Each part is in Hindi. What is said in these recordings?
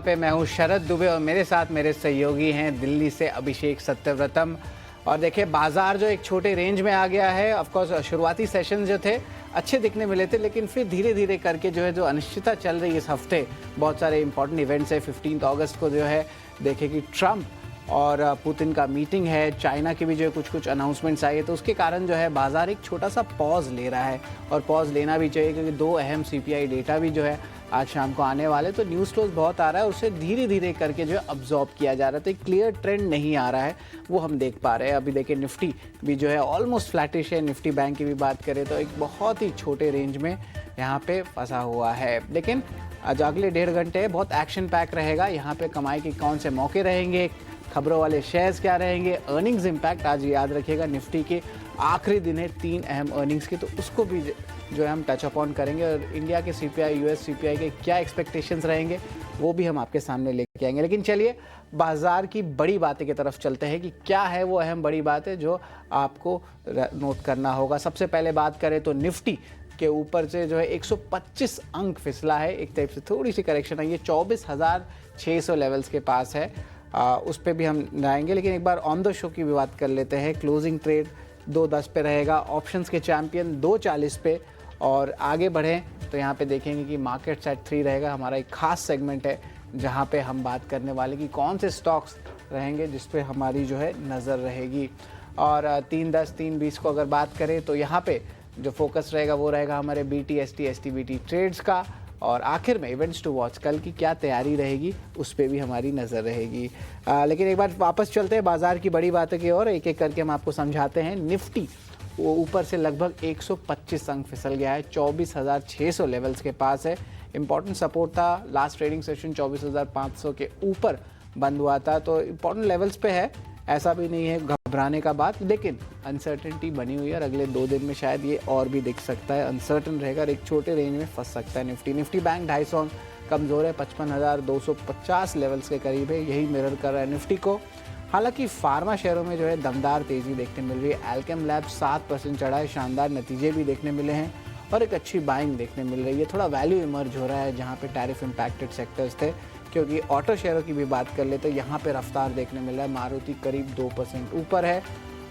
पे मैं हूँ शरद दुबे और मेरे साथ मेरे सहयोगी हैं दिल्ली से अभिषेक सत्यव्रतम। और देखिए बाजार जो एक छोटे रेंज में आ गया है। ऑफ कोर्स शुरुआती सेशन जो थे अच्छे दिखने मिले थे, लेकिन फिर धीरे धीरे करके जो है जो अनिश्चितता चल रही है इस हफ्ते, बहुत सारे इंपॉर्टेंट इवेंट्स है। 15 अगस्त को जो है देखें कि ट्रंप और पुतिन का मीटिंग है, चाइना की भी जो कुछ कुछ अनाउंसमेंट्स आई है, तो उसके कारण जो है बाजार एक छोटा सा पॉज ले रहा है। और पॉज लेना भी चाहिए क्योंकि दो अहम सीपीआई डेटा भी जो है आज शाम को आने वाले, तो न्यूज़ फ्लोज बहुत आ रहा है, उसे धीरे धीरे करके जो है अब्जॉर्ब किया जा रहा है। तो एक क्लियर ट्रेंड नहीं आ रहा है, वो हम देख पा रहे हैं। अभी देखिए निफ्टी भी जो है ऑलमोस्ट फ्लैटिश है। निफ्टी बैंक की भी बात करें तो एक बहुत ही छोटे रेंज में यहाँ पे फंसा हुआ है। लेकिन आज अगले 1.5 घंटे बहुत एक्शन पैक रहेगा। यहाँ पे कमाई के कौन से मौके रहेंगे, खबरों वाले शेयर्स क्या रहेंगे, अर्निंग्स इंपैक्ट आज याद रखिएगा निफ्टी के आखिरी दिन है 3 अहम अर्निंग्स के, तो उसको भी जो है हम टच अपॉन करेंगे। और इंडिया के सीपीआई, यूएस सीपीआई के क्या एक्सपेक्टेशंस रहेंगे वो भी हम आपके सामने लेके आएंगे। लेकिन चलिए बाजार की बड़ी बातें की तरफ चलते हैं कि क्या है वो अहम बड़ी बात है जो आपको नोट करना होगा। सबसे पहले बात करें तो निफ्टी के ऊपर से जो है 125 अंक फिसला है। एक टाइप से थोड़ी सी करेक्शन आई है, 24,600 लेवल्स के पास है। उस पर भी हम जाएंगे, लेकिन एक बार ऑन द शो की भी बात कर लेते हैं। क्लोजिंग ट्रेड 2.10 पे रहेगा, ऑप्शंस के चैंपियन 2.40 पे। और आगे बढ़ें तो यहाँ पे देखेंगे कि मार्केट सेट 3 रहेगा, हमारा एक खास सेगमेंट है जहाँ पे हम बात करने वाले कि कौन से स्टॉक्स रहेंगे जिस पे हमारी जो है नज़र रहेगी। और 3.10 3.20 को अगर बात करें तो यहाँ पे जो फोकस रहेगा वो रहेगा हमारे BTST STBT ट्रेड्स का। और आखिर में इवेंट्स टू वॉच, कल की क्या तैयारी रहेगी उस पर भी हमारी नज़र रहेगी। लेकिन एक बार वापस चलते हैं बाजार की बड़ी बातों की ओर, एक एक करके हम आपको समझाते हैं। निफ्टी वो ऊपर से लगभग 125 अंक फिसल गया है, 24,600 लेवल्स के पास है। इंपॉर्टेंट सपोर्ट था, लास्ट ट्रेडिंग सेशन 24,500 के ऊपर बंद हुआ था, तो इंपॉर्टेंट लेवल्स पे है, ऐसा भी नहीं है घबराने का बात। लेकिन अनसर्टेनिटी बनी हुई है और अगले 2 दिन में शायद ये और भी दिख सकता है, अनसर्टन रहेगा और एक छोटे रेंज में फंस सकता है निफ्टी बैंक 250 अंक कमज़ोर है, 55,250 लेवल्स के करीब है, यही मिरर कर रहा है निफ्टी को। हालांकि फार्मा शेयरों में जो है दमदार तेज़ी देखने मिल रही है। एल्केम लैब्स 7% चढ़ा है, शानदार नतीजे भी देखने मिले हैं और एक अच्छी बाइंग देखने मिल रही है। थोड़ा वैल्यू इमर्ज हो रहा है जहाँ पे टैरिफ इम्पैक्टेड सेक्टर्स थे, क्योंकि ऑटो शेयरों की भी बात कर ले तो यहाँ पे रफ्तार देखने मिल रहा है। मारुति करीब 2% ऊपर है।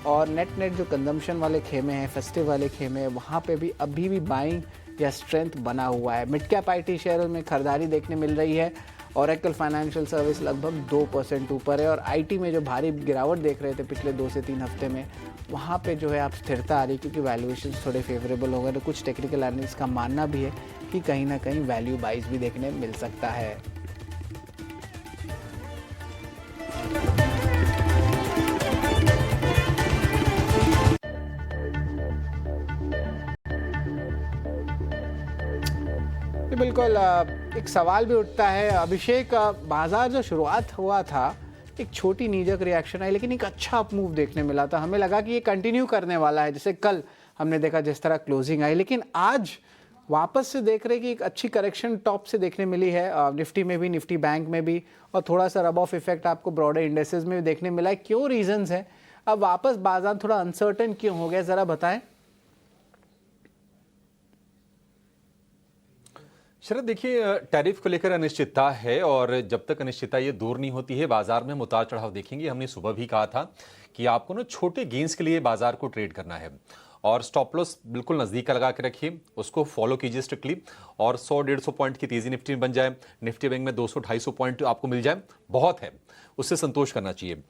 और नेट जो कंजम्पशन वाले खेमे हैं, फेस्टिव वाले खेमे हैं, वहाँ पे भी अभी भी बाइंग या स्ट्रेंथ बना हुआ है। मिड कैप IT शेयरों में खरीदारी देखने मिल रही है। ओरेकल फाइनेंशियल सर्विस लगभग 2% ऊपर है। और IT में जो भारी गिरावट देख रहे थे पिछले 2 से 3 हफ्ते में, वहाँ पे जो है आप स्थिरता आ रही, क्योंकि वैल्यूएशन थोड़े फेवरेबल हो गए। तो कुछ टेक्निकल एनालिस्ट का मानना भी है कि कहीं ना कहीं वैल्यू बाइज भी देखने मिल सकता है। बिल्कुल, एक सवाल भी उठता है अभिषेक, बाजार जो शुरुआत हुआ था एक छोटी नीजक रिएक्शन आई, लेकिन एक अच्छा अप मूव देखने मिला था। हमें लगा कि ये कंटिन्यू करने वाला है, जैसे कल हमने देखा जिस तरह क्लोजिंग आई। लेकिन आज वापस से देख रहे कि एक अच्छी करेक्शन टॉप से देखने मिली है, निफ्टी में भी, निफ्टी बैंक में भी, और थोड़ा सा रब ऑफ इफेक्ट आपको ब्रॉडर इंडेसेस में भी देखने मिला है। क्यों रीजंस है, अब वापस बाजार थोड़ा अनसर्टन क्यों हो गया, जरा बताएं। शरद, देखिए टैरिफ को लेकर अनिश्चितता है और जब तक अनिश्चितता ये दूर नहीं होती है बाजार में हम उतार चढ़ाव देखेंगे। हमने सुबह भी कहा था कि आपको ना छोटे गेंस के लिए बाजार को ट्रेड करना है और स्टॉप लॉस बिल्कुल नज़दीक लगा के रखिए, उसको फॉलो कीजिए स्ट्रिक्टली। और 100-150 पॉइंट की तेज़ी निफ्टी में बन जाए, निफ्टी बैंक में 200-250 पॉइंट आपको मिल जाए, बहुत है, उससे संतोष करना चाहिए।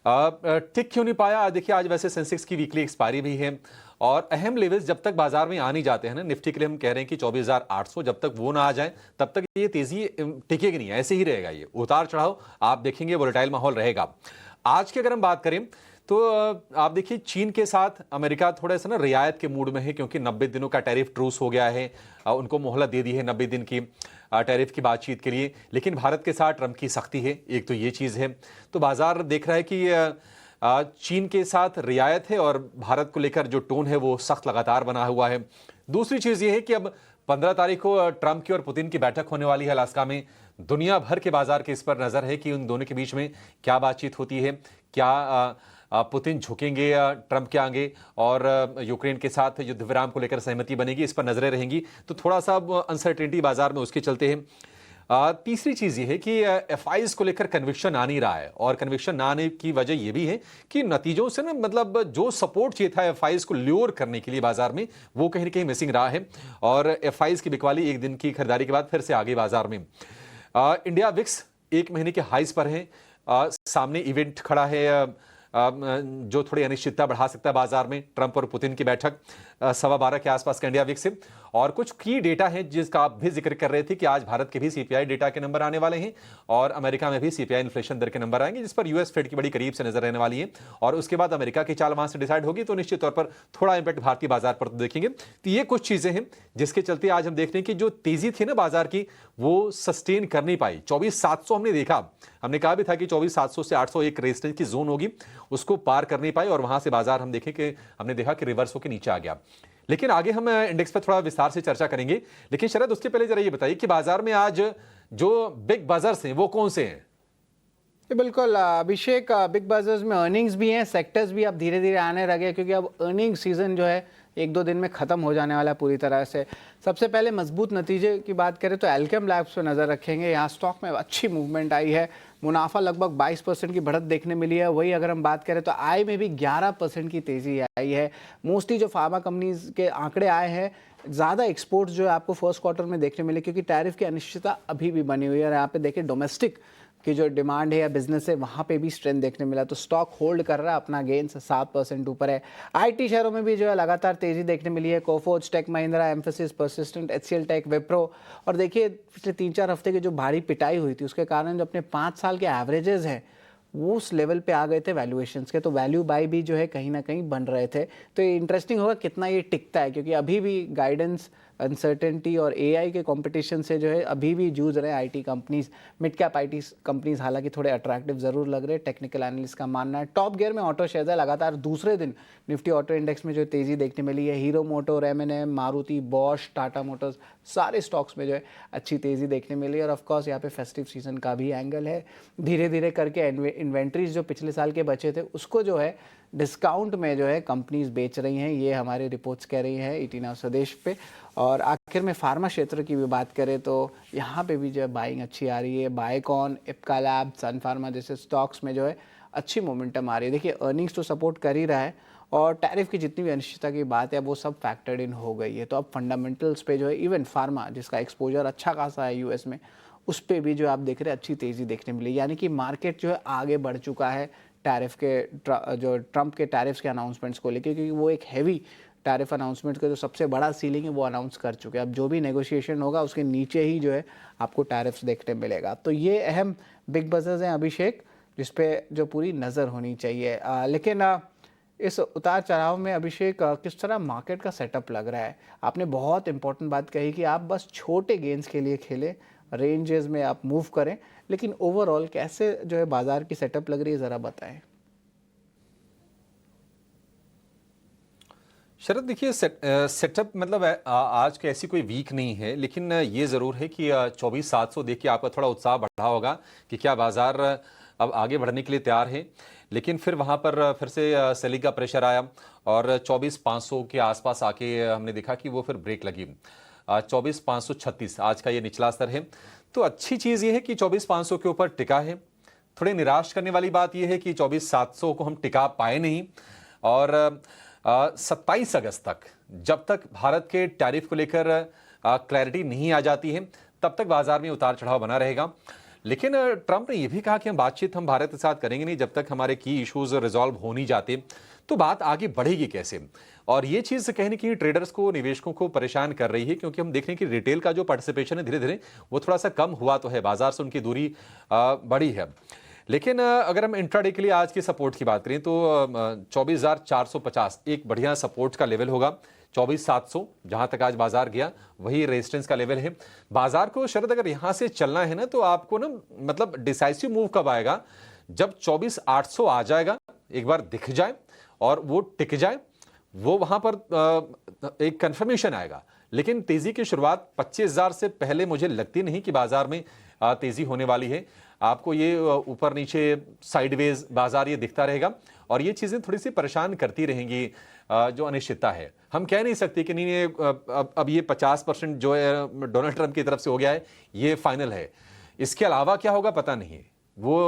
टिक क्यों नहीं पाया, देखिए आज वैसे सेंसेक्स की वीकली एक्सपायरी भी है और अहम लेवल्स जब तक बाजार में आ नहीं जाते हैं ना, निफ्टी के लिए हम कह रहे हैं कि 24,800, जब तक वो ना आ जाए तब तक ये तेजी टिकेगी नहीं, ऐसे ही रहेगा, ये उतार चढ़ाव आप देखेंगे, वोलेटाइल माहौल रहेगा। आज की अगर हम बात करें तो आप देखिए चीन के साथ अमेरिका थोड़ा सा ना रियायत के मूड में है, क्योंकि 90 दिनों का टैरिफ ट्रूस हो गया है, उनको मोहलत दे दी है 90 दिन की टैरिफ की बातचीत के लिए। लेकिन भारत के साथ ट्रंप की सख्ती है, एक तो ये चीज़ है। तो बाजार देख रहा है कि चीन के साथ रियायत है और भारत को लेकर जो टोन है वो सख्त लगातार बना हुआ है। दूसरी चीज़ ये है कि अब 15 तारीख को ट्रंप की और पुतिन की बैठक होने वाली है अलास्का में। दुनिया भर के बाजार के इस पर नज़र है कि उन दोनों के बीच में क्या बातचीत होती है, क्या पुतिन झुकेंगे ट्रंप के आगे और यूक्रेन के साथ युद्ध विराम को लेकर सहमति बनेगी, इस पर नजरें रहेंगी। तो थोड़ा सा अनसर्टेनिटी बाजार में उसके चलते हैं। तीसरी चीज ये है कि एफआईज को लेकर कन्विक्शन आ नहीं रहा है, और कन्विक्शन ना आने की वजह ये भी है कि नतीजों से ना मतलब जो सपोर्ट चाहिए था एफआईज को ल्योर करने के लिए बाजार में, वो कहीं ना कहीं मिसिंग रहा है। और एफआईज की बिकवाली एक दिन की खरीदारी के बाद फिर से आगे बाजार में। इंडिया विक्स 1 महीने के हाइज पर है। सामने इवेंट खड़ा है जो थोड़ी अनिश्चितता बढ़ा सकता है बाजार में। ट्रंप और पुतिन की बैठक 12:15 के आसपास का इंडिया विक्स से। और कुछ की डेटा है जिसका आप भी जिक्र कर रहे थे कि आज भारत के भी सीपीआई डेटा के नंबर आने वाले हैं, और अमेरिका में भी सीपीआई इन्फ्लेशन दर के नंबर आएंगे, जिस पर यूएस फेड की बड़ी करीब से नजर रहने वाली है। और उसके बाद अमेरिका की चाल वहां से डिसाइड होगी, तो निश्चित तौर पर थोड़ा इंपैक्ट भारतीय बाजार पर तो देखेंगे। तो ये कुछ चीजें हैं जिसके चलते आज हम देख रहे हैं कि जो तेजी थी ना बाजार की, वो सस्टेन कर नहीं पाई। 24,700 हमने देखा, हमने कहा भी था कि 24,700 से 800 एक रेजिस्टेंस की जोन होगी, उसको पार कर नहीं पाई, और वहां से बाजार हम देखें कि हमने देखा कि रिवर्स होकर नीचे आ गया। लेकिन आगे हम इंडेक्स पर थोड़ा विस्तार से चर्चा करेंगे, लेकिन शरद उसके पहले जरा ये बताइए कि बाजार में आज जो बिग बजर्स हैं वो कौन से हैं? बिल्कुल अभिषेक, बिग बजर्स में अर्निंग्स भी हैं, सेक्टर्स भी अब धीरे धीरे आने लगे, क्योंकि अब अर्निंग सीजन जो है 1-2 दिन में ख़त्म हो जाने वाला है पूरी तरह से। सबसे पहले मजबूत नतीजे की बात करें तो एल्केम लैब्स पे नज़र रखेंगे। यहाँ स्टॉक में अच्छी मूवमेंट आई है, मुनाफा लगभग 22% की बढ़त देखने मिली है। वही अगर हम बात करें तो आय में भी 11% की तेज़ी आई है। मोस्टली जो फार्मा कंपनीज के आंकड़े आए हैं, ज़्यादा एक्सपोर्ट्स जो है आपको फर्स्ट क्वार्टर में देखने मिले, क्योंकि टैरिफ की अनिश्चितता अभी भी बनी हुई है। और यहाँ पे देखिए डोमेस्टिक की जो डिमांड है या बिजनेस है, वहाँ पे भी स्ट्रेंथ देखने मिला। तो स्टॉक होल्ड कर रहा है अपना, गेन से 7% ऊपर है। आईटी शेयरों में भी जो है लगातार तेजी देखने मिली है। Coforge, Tech Mahindra, Mphasis, Persistent, HCL Tech, Wipro. और देखिए पिछले 3-4 हफ्ते की जो भारी पिटाई हुई थी, उसके कारण जो अपने 5 साल के एवरेजेस हैं वो उस लेवल पे आ गए थे वैल्यूएशंस के, तो वैल्यू बाय भी जो है कहीं ना कहीं बन रहे थे। तो ये इंटरेस्टिंग होगा कितना ये टिकता है, क्योंकि अभी भी गाइडेंस, अनसर्टेनिटी और एआई के कंपटीशन से जो है अभी भी जूझ रहे हैं IT companies. Mid cap IT companies हालांकि थोड़े अट्रैक्टिव जरूर लग रहे हैं, टेक्निकल एनालिस्ट का मानना है। टॉप गियर में ऑटो शेयर है, लगातार दूसरे दिन निफ्टी ऑटो इंडेक्स में जो तेजी देखने मिली है। Hero motor, MNM, Maruti, Bosch, Tata motors, सारे स्टॉक्स में जो है अच्छी तेजी देखने मिली है। और ऑफकोर्स यहाँ पे फेस्टिव सीजन का भी एंगल है। धीरे धीरे करके इन्वेंट्रीज जो पिछले साल के बचे थे उसको जो है डिस्काउंट में जो है कंपनीज बेच रही हैं, ये हमारी रिपोर्ट्स कह रही हैं ईटी नाउ स्वदेश पे। और आखिर में फार्मा क्षेत्र की भी बात करें तो यहाँ पे भी जो है बाइंग अच्छी आ रही है। बायोकॉन, इप्का लैब, सन फार्मा जैसे स्टॉक्स में जो है अच्छी मोमेंटम आ रही है। देखिए अर्निंग्स तो सपोर्ट कर ही रहा है, और टैरिफ की जितनी भी अनिश्चितता की बात है वो सब फैक्टर्ड इन हो गई है। तो अब फंडामेंटल्स पे जो है इवन फार्मा जिसका एक्सपोजर अच्छा खासा है यूएस में, उस पर भी जो आप देख रहे हैं अच्छी तेज़ी देखने मिली। यानी कि मार्केट जो है आगे बढ़ चुका है टैरिफ के जो ट्रंप के टैरिफ्स के अनाउंसमेंट्स को लेकर, क्योंकि वो एक हैवी टैरिफ अनाउंसमेंट का जो सबसे बड़ा सीलिंग है वो अनाउंस कर चुके हैं। अब जो भी नेगोशिएशन होगा उसके नीचे ही जो है आपको टैरिफ्स देखने मिलेगा। तो ये अहम बिग बजर्स हैं अभिषेक, जिस पे जो पूरी नज़र होनी चाहिए। लेकिन इस उतार चढ़ाव में अभिषेक किस तरह मार्केट का सेटअप लग रहा है? आपने बहुत इंपॉर्टेंट बात कही कि आप बस छोटे गेंस के लिए खेलें, रेंजेस में आप मूव करें, लेकिन ओवरऑल कैसे जो है बाजार की सेटअप लग रही है, ज़रा बताएं। शरद देखिए सेटअप मतलब आज के ऐसी कोई वीक नहीं है, लेकिन ये ज़रूर है कि 24,700 देख के आपका थोड़ा उत्साह बढ़ा होगा कि क्या बाजार अब आगे बढ़ने के लिए तैयार है। लेकिन फिर वहाँ पर फिर से सेलिंग का प्रेशर आया, और 24,500 के आसपास आके हमने देखा कि वो फिर ब्रेक लगी। 24,536 आज का ये निचला स्तर है। तो अच्छी चीज़ ये है कि 24,500 के ऊपर टिका है। थोड़े निराश करने वाली बात यह है कि 24,700 को हम टिका पाए नहीं, और 27 अगस्त तक जब तक भारत के टैरिफ को लेकर क्लैरिटी नहीं आ जाती है, तब तक बाजार में उतार चढ़ाव बना रहेगा। लेकिन ट्रंप ने यह भी कहा कि हम बातचीत हम भारत के साथ करेंगे नहीं जब तक हमारे की इश्यूज रिजॉल्व हो नहीं जाते, तो बात आगे बढ़ेगी कैसे। और ये चीज़ कहीं ना कहीं ट्रेडर्स को, निवेशकों को परेशान कर रही है, क्योंकि हम देख रहे हैं कि रिटेल का जो पार्टिसिपेशन है धीरे धीरे वो थोड़ा सा कम हुआ तो है, बाजार से उनकी दूरी बढ़ी है। लेकिन अगर हम इंट्राडे के लिए आज की सपोर्ट की बात करें तो 24,450 एक बढ़िया सपोर्ट का लेवल होगा। 24,700 जहां तक आज बाजार गया वही रेजिस्टेंस का लेवल है। बाजार को शरद अगर यहां से चलना है ना, तो आपको ना मतलब डिसाइसिव मूव कब आएगा, जब 24,800 आ जाएगा, एक बार दिख जाए और वो टिक जाए, वो वहां पर एक कंफर्मेशन आएगा। लेकिन तेजी की शुरुआत 25,000 से पहले मुझे लगती नहीं कि बाजार में तेजी होने वाली है। आपको ये ऊपर नीचे साइडवेज बाजार ये दिखता रहेगा, और ये चीजें थोड़ी सी परेशान करती रहेंगी। जो अनिश्चितता है, हम कह नहीं सकते कि नहीं ये अब ये 50% जो है डोनाल्ड ट्रंप की तरफ से हो गया है, ये फाइनल है। इसके अलावा क्या होगा पता नहीं। वो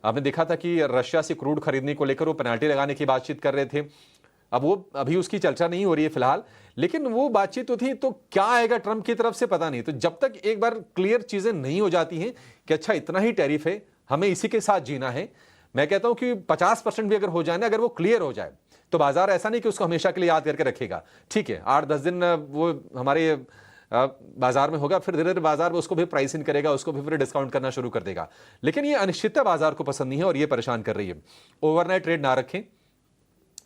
आपने देखा था कि रशिया से क्रूड खरीदने को लेकर वो पेनाल्टी लगाने की बातचीत कर रहे थे। अब वो अभी उसकी चर्चा नहीं हो रही है फिलहाल, लेकिन वो बातचीत तो थी। तो क्या आएगा ट्रंप की तरफ से पता नहीं। तो जब तक एक बार क्लियर चीजें नहीं हो जाती हैं कि अच्छा इतना ही टैरिफ है, हमें इसी के साथ जीना है, मैं कहता हूं कि 50% भी अगर हो जाए ना, अगर वो क्लियर हो जाए, तो बाजार ऐसा नहीं कि उसको हमेशा के लिए याद करके रखेगा। ठीक है, 8-10 दिन वो हमारे बाजार में होगा, फिर धीरे धीरे बाजार में उसको भी प्राइस इन करेगा, उसको भी फिर डिस्काउंट करना शुरू कर देगा। लेकिन ये अनिश्चितता बाजार को पसंद नहीं है और ये परेशान कर रही है। ओवरनाइट ट्रेड ना रखें,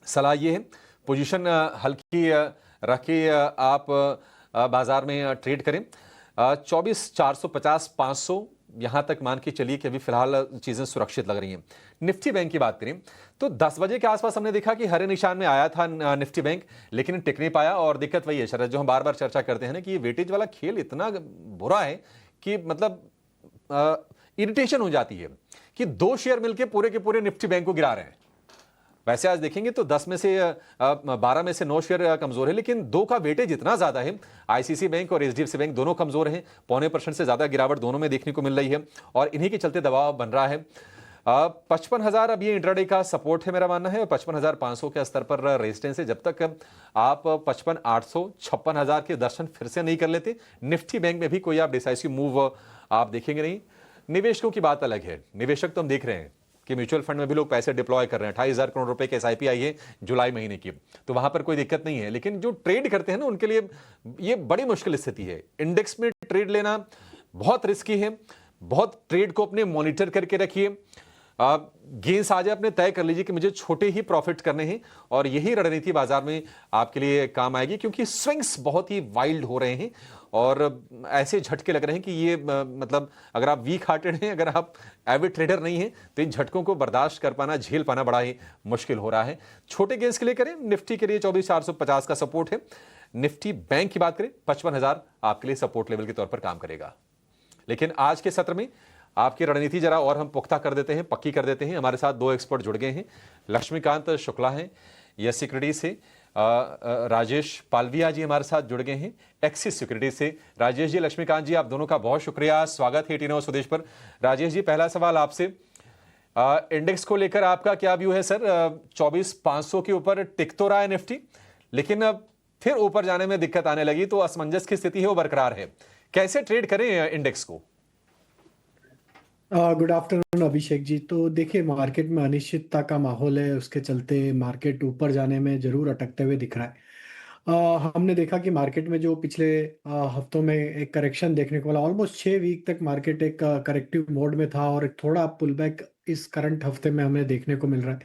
सलाह ये है। पोजीशन हल्की रख के आप बाजार में ट्रेड करें। 24,450 500 यहां तक मान के चलिए कि अभी फिलहाल चीजें सुरक्षित लग रही हैं। निफ्टी बैंक की बात करें तो 10 बजे के आसपास हमने देखा कि हरे निशान में आया था निफ्टी बैंक, लेकिन टिक नहीं पाया। और दिक्कत वही है शरद, जो हम बार बार चर्चा करते हैं ना, कि ये वेटेज वाला खेल इतना बुरा है कि मतलब इरिटेशन हो जाती है कि 2 शेयर मिलकर पूरे के पूरे निफ्टी बैंक को गिरा रहे हैं। वैसे आज देखेंगे तो 10 में से 12 में से 9 शेयर कमजोर है, लेकिन 2 का वेटेज इतना ज्यादा है। आईसीसी बैंक और एचडीएफसी बैंक दोनों कमजोर हैं, 0.25% से ज्यादा गिरावट दोनों में देखने को मिल रही है और इन्हीं के चलते दबाव बन रहा है। 55,000 अब ये इंट्राडे का सपोर्ट है मेरा मानना है, और 55,500 के स्तर पर रेजिस्टेंस है। जब तक आप 55,800 56,000 के दर्शन फिर से नहीं कर लेते, निफ्टी बैंक में भी कोई आप डिसाइसिव मूव आप देखेंगे नहीं। निवेशकों की बात अलग है। निवेशक तो हम देख रहे हैं कि म्यूचुअल फंड में भी लोग पैसे डिप्लॉय कर रहे हैं। 28,000 करोड़ रुपए के एसआईपी आई है जुलाई महीने की, तो वहां पर कोई दिक्कत नहीं है। लेकिन जो ट्रेड करते हैं ना, उनके लिए ये बड़ी मुश्किल स्थिति है। इंडेक्स में ट्रेड लेना बहुत रिस्की है। बहुत ट्रेड को अपने मॉनिटर करके रखिए। गेंस आ जाए अपने तय कर लीजिए कि मुझे छोटे ही प्रॉफिट करने हैं, और यही रणनीति बाजार में आपके लिए काम आएगी, क्योंकि स्विंग्स बहुत ही वाइल्ड हो रहे हैं और ऐसे झटके लग रहे हैं कि ये मतलब अगर आप वीक हार्टेड हैं, अगर आप एविड ट्रेडर नहीं हैं, तो इन झटकों को बर्दाश्त कर पाना, झेल पाना बड़ा ही मुश्किल हो रहा है। छोटे गेंस के लिए करें। निफ्टी के लिए 24,450 का सपोर्ट है। निफ्टी बैंक की बात करें, 55,000 आपके लिए सपोर्ट लेवल के तौर पर काम करेगा। लेकिन आज के सत्र में आपकी रणनीति जरा और हम पुख्ता कर देते हैं, पक्की कर देते हैं। हमारे साथ 2 एक्सपर्ट जुड़ गए हैं। लक्ष्मीकांत शुक्ला हैं यस सिक्योरिटी से, राजेश पालविया जी हमारे साथ जुड़ गए हैं एक्सिस सिक्योरिटी से। राजेश जी, लक्ष्मीकांत जी, आप दोनों का बहुत शुक्रिया, स्वागत है 18 स्वदेश पर। राजेश जी, पहला सवाल आपसे, इंडेक्स को लेकर आपका क्या व्यू है सर? 24,500 के ऊपर टिक तो रहा है निफ्टी, लेकिन अब फिर ऊपर जाने में दिक्कत आने लगी, तो असमंजस की स्थिति है वो बरकरार है। कैसे ट्रेड करें इंडेक्स को? Good afternoon Abhishek ji. तो देखिए, मार्केट में अनिश्चितता का माहौल है, उसके चलते मार्केट ऊपर जाने में जरूर अटकते हुए दिख रहा है। हमने देखा कि मार्केट में जो पिछले हफ्तों में एक करेक्शन देखने को मिला, ऑलमोस्ट 6 वीक तक मार्केट एक करेक्टिव मोड में था और एक थोड़ा पुल बैक इस करंट हफ्ते में हमें देखने को मिल रहा है।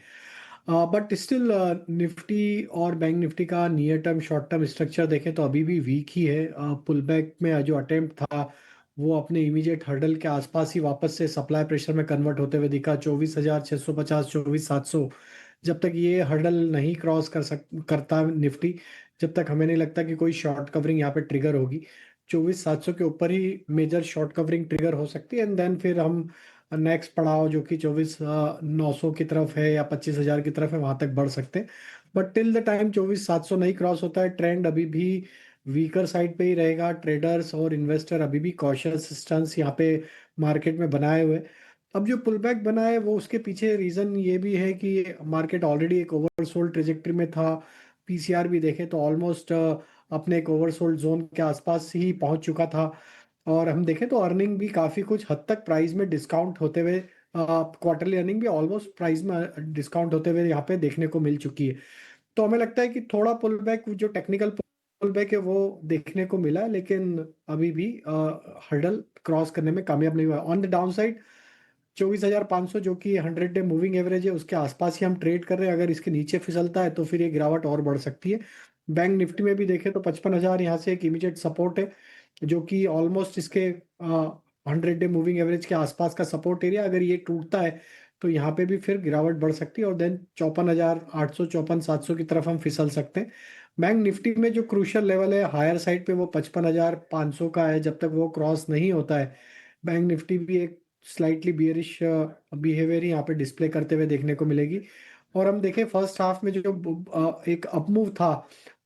बट स्टिल निफ्टी और बैंक निफ्टी का near term short term structure देखें तो अभी भी वीक ही है। पुल बैक में जो अटेम्प्ट था वो अपने इमीडिएट हर्डल के आसपास ही वापस से सप्लाई प्रेशर में कन्वर्ट होते हुए दिखा। 24,650 24,700, जब तक ये हर्डल नहीं क्रॉस करता निफ्टी, जब तक हमें नहीं लगता कि कोई शॉर्ट कवरिंग यहाँ पे ट्रिगर होगी। 24,700 के ऊपर ही मेजर शॉर्ट कवरिंग ट्रिगर हो सकती है, एंड देन फिर हम नेक्स्ट पड़ाव जो कि 24,900 की तरफ है या 25,000 की तरफ है, वहां तक बढ़ सकते हैं। बट टिल द टाइम 24,700 नहीं क्रॉस होता है, ट्रेंड अभी भी वीकर साइड पे ही रहेगा। ट्रेडर्स और इन्वेस्टर अभी भी कॉशियस स्टांस यहाँ पे मार्केट में बनाए हुए। अब जो पुल बैक बना है वो उसके पीछे रीजन ये भी है कि मार्केट ऑलरेडी एक ओवरसोल्ड ट्रेजेक्टरी में था। पीसीआर भी देखें तो ऑलमोस्ट अपने एक ओवरसोल्ड जोन के आसपास ही पहुंच चुका था। और हम देखें तो अर्निंग भी काफी कुछ हद तक प्राइस में डिस्काउंट होते हुए, क्वार्टरली अर्निंग भी ऑलमोस्ट प्राइस में डिस्काउंट होते हुए यहाँ पे देखने को मिल चुकी है। तो हमें लगता है कि थोड़ा पुल बैक, जो टेक्निकल पुल बैक है वो देखने को मिला, लेकिन अभी भी हर्डल क्रॉस करने में कामयाब नहीं हुआ। ऑन द डाउन साइड 24,500 जो कि 100 डे मूविंग एवरेज है, उसके आसपास ही हम ट्रेड कर रहे हैं। अगर इसके नीचे फिसलता है तो फिर ये गिरावट और बढ़ सकती है। बैंक निफ्टी में भी देखें तो 55,000 यहाँ से एक इमीडिएट सपोर्ट है, जो कि ऑलमोस्ट इसके 100 डे मूविंग एवरेज के आसपास का सपोर्ट एरिया। अगर ये टूटता है तो यहाँ पे भी फिर गिरावट बढ़ सकती है और देन 54,800 54,700 की तरफ हम फिसल सकते हैं। बैंक निफ्टी में जो क्रूशियल लेवल है हायर साइड पे वो 55,500 का है। जब तक वो क्रॉस नहीं होता है, बैंक निफ्टी भी एक स्लाइटली बियरिश बिहेवियर ही यहाँ पे डिस्प्ले करते हुए देखने को मिलेगी। और हम देखें फर्स्ट हाफ में जो एक अपमूव था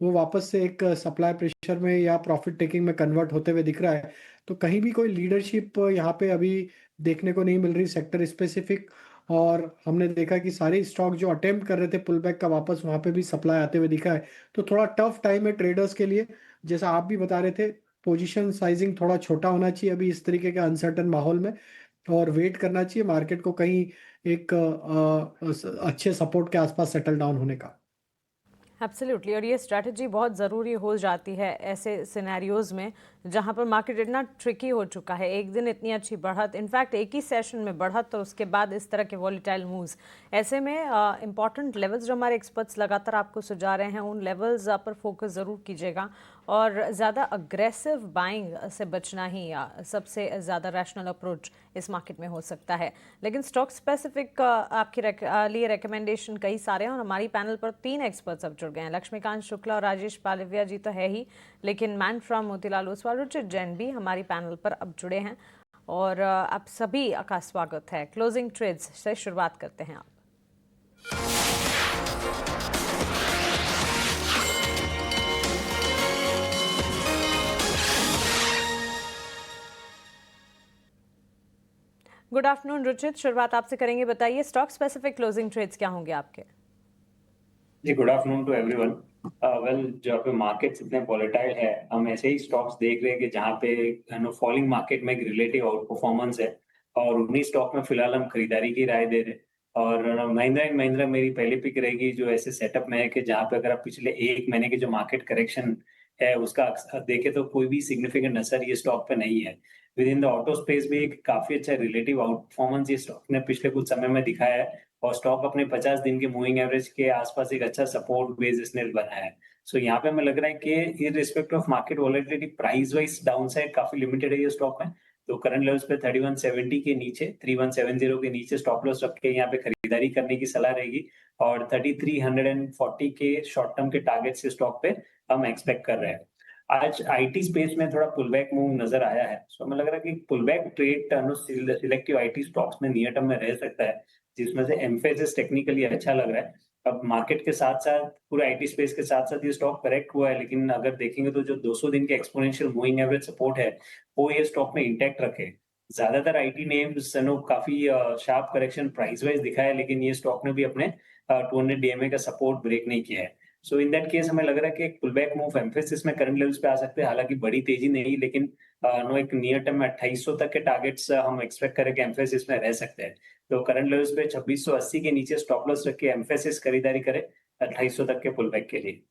वो वापस से एक सप्लाई प्रेशर में या प्रॉफिट टेकिंग में कन्वर्ट होते हुए दिख रहा है। तो कहीं भी कोई लीडरशिप यहाँ पे अभी देखने को नहीं मिल रही सेक्टर स्पेसिफिक। और हमने देखा कि सारे स्टॉक जो अटेम्प्ट कर रहे थे पुल बैक का वापस वहां पे भी सप्लाई आते हुए दिखा है। तो थोड़ा टफ टाइम है ट्रेडर्स के लिए। जैसा आप भी बता रहे थे, पोजीशन साइजिंग थोड़ा छोटा होना चाहिए अभी इस तरीके के अनसर्टन माहौल में, और वेट करना चाहिए मार्केट को कहीं एक अच्छे सपोर्ट के आसपास सेटल डाउन होने का। एब्सोल्युटली, और ये स्ट्रैटेजी बहुत ज़रूरी हो जाती है ऐसे सिनेरियोज में जहां पर मार्केट इतना ट्रिकी हो चुका है। एक दिन इतनी अच्छी बढ़त, इनफैक्ट एक ही सेशन में बढ़त, और उसके बाद इस तरह के वॉलीटाइल मूव्स। ऐसे में इंपॉर्टेंट लेवल्स जो हमारे एक्सपर्ट्स लगातार आपको सुझा रहे हैं, उन लेवल्स पर फोकस ज़रूर कीजिएगा, और ज़्यादा अग्रेसिव बाइंग से बचना ही सबसे ज़्यादा रैशनल अप्रोच इस मार्केट में हो सकता है। लेकिन स्टॉक स्पेसिफिक आपके लिए रिकमेंडेशन कई सारे हैं, और हमारी पैनल पर 3 एक्सपर्ट्स अब जुड़ गए हैं। लक्ष्मीकांत शुक्ला और राजेश पालिविया जी तो है ही, लेकिन मैन फ्रॉम मोतीलाल ओसवाल, रुचित जैन भी हमारी पैनल पर अब जुड़े हैं, और आप सभी का स्वागत है। क्लोजिंग ट्रेड्स से शुरुआत करते हैं आप। गुड आफ्टरनून रुचित, शुरुआत आपसे करेंगे। बताइए स्टॉक स्पेसिफिक क्लोजिंग ट्रेड्स क्या होंगे आपके? जी, good afternoon to everyone. Well, जहाँ पे मार्केट्स इतने वॉलेटाइल है, हम ऐसे ही स्टॉक्स देख रहे हैं कि जहाँ पे फॉलिंग मार्केट में एक रिलेटिव आउट परफॉर्मेंस है, और उन्हीं स्टॉक में फिलहाल हम खरीदारी की राय दे रहे हैं। और महिंद्रा एंड महिंद्रा मेरी पहली पिक रहेगी, जो ऐसे सेटअप में है कि जहाँ पे अगर आप पिछले 1 महीने की जो मार्केट करेक्शन है उसका देखे तो कोई भी सिग्निफिकेंट असर ये स्टॉक पे नहीं है। With in the auto space भी एक काफी अच्छा रिलेटिव आउट परफॉर्मेंस ये स्टॉक ने पिछले कुछ समय में दिखाया है, और स्टॉक अपने 50 दिन के मूविंग एवरेज के आसपास एक अच्छा सपोर्ट बेस इसने बनाया है। सो यहाँ पे हमें लग रहा है कि irrespective of market volatility, price wise downside काफी लिमिटेड है ये स्टॉक में। तो करंट लेवल्स पे 3170 के नीचे, 3170 के नीचे स्टॉप लॉस रख के यहाँ पे खरीदारी करने की सलाह रहेगी, और 3340 के शॉर्ट टर्म के टारगेट से स्टॉक पे हम एक्सपेक्ट कर रहे हैं। आज आईटी स्पेस में थोड़ा पुल बैक मूव नजर आया है, सो हमें लग रहा है कि pull back trade selective IT stocks में नियर टर्म में रह सकता है, जिसमें से एम्फेसिस टेक्निकली अच्छा लग रहा है। अब मार्केट के साथ साथ पूरे आईटी स्पेस के साथ साथ ये स्टॉक करेक्ट हुआ है, लेकिन अगर देखेंगे तो जो 200 दिन के एक्सपोनेंशियल मूविंग एवरेज सपोर्ट है वो ये स्टॉक में इंटैक्ट रखे। ज्यादातर आईटी नेम्स काफी शार्प करेक्शन प्राइस वाइज दिखा है, लेकिन ये स्टॉक ने भी अपने 200 डीएमए का सपोर्ट ब्रेक नहीं किया है। सो इन दैट केस हमें लग रहा है कि एक पुल बैक मूव एम्फेसिस में करंट लेवल्स पे आ सकते हैं, हालांकि बड़ी तेजी नहीं, लेकिन एक नियर टर्म में 2800 तक के टारगेट्स हम एक्सपेक्ट करें कि एम्फेसिस में रह सकते हैं। तो करंट लेवल्स पे 2680 के नीचे स्टॉप लॉस रख के एम्फेसिस खरीदारी करे 2800 तक के पुल बैक के लिए।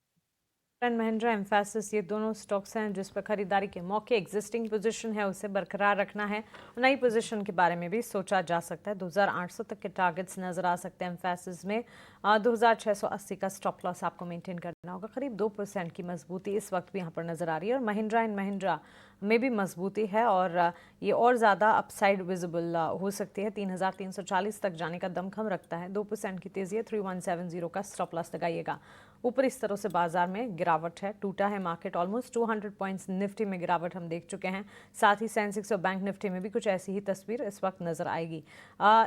एंड महिंद्रा, एम्फैसिस, ये दोनों स्टॉक्स हैं जिस पर खरीदारी के मौके एग्जिस्टिंग पोजीशन है उसे बरकरार रखना है, नई पोजीशन के बारे में भी सोचा जा सकता है। 2800 तक के टारगेट्स नजर आ सकते हैं एम्फैसिस में। 2680 का स्टॉप लॉस आपको मेंटेन करना होगा। करीब 2% की मजबूती इस वक्त भी यहाँ पर नजर आ रही है, और महिंद्रा एंड महिंद्रा में भी मजबूती है, और ये और ज़्यादा अपसाइड विजिबल हो सकती है। 3340 तक जाने का दमखम रखता है। 2% की तेजी है। 3170 का स्टॉप लॉस लगाइएगा। ऊपरी स्तरों से बाजार में गिरावट है, टूटा है मार्केट। ऑलमोस्ट 200 पॉइंट्स निफ्टी में गिरावट हम देख चुके हैं। साथ ही सेंसेक्स और बैंक निफ्टी में भी कुछ ऐसी ही तस्वीर इस वक्त नजर आएगी।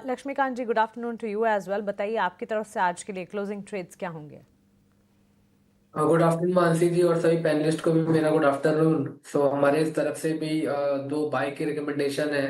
Laxmikant ji, good afternoon to you as well. बताइए आपकी तरफ से आज के लिए क्लोजिंग ट्रेड्स क्या होंगे? गुड आफ्टरनून मानसी जी, और सभी पैनलिस्ट को भी मेरा गुड आफ्टरनून। सो हमारे इस तरफ से भी दो बाय की रिकमेंडेशन है।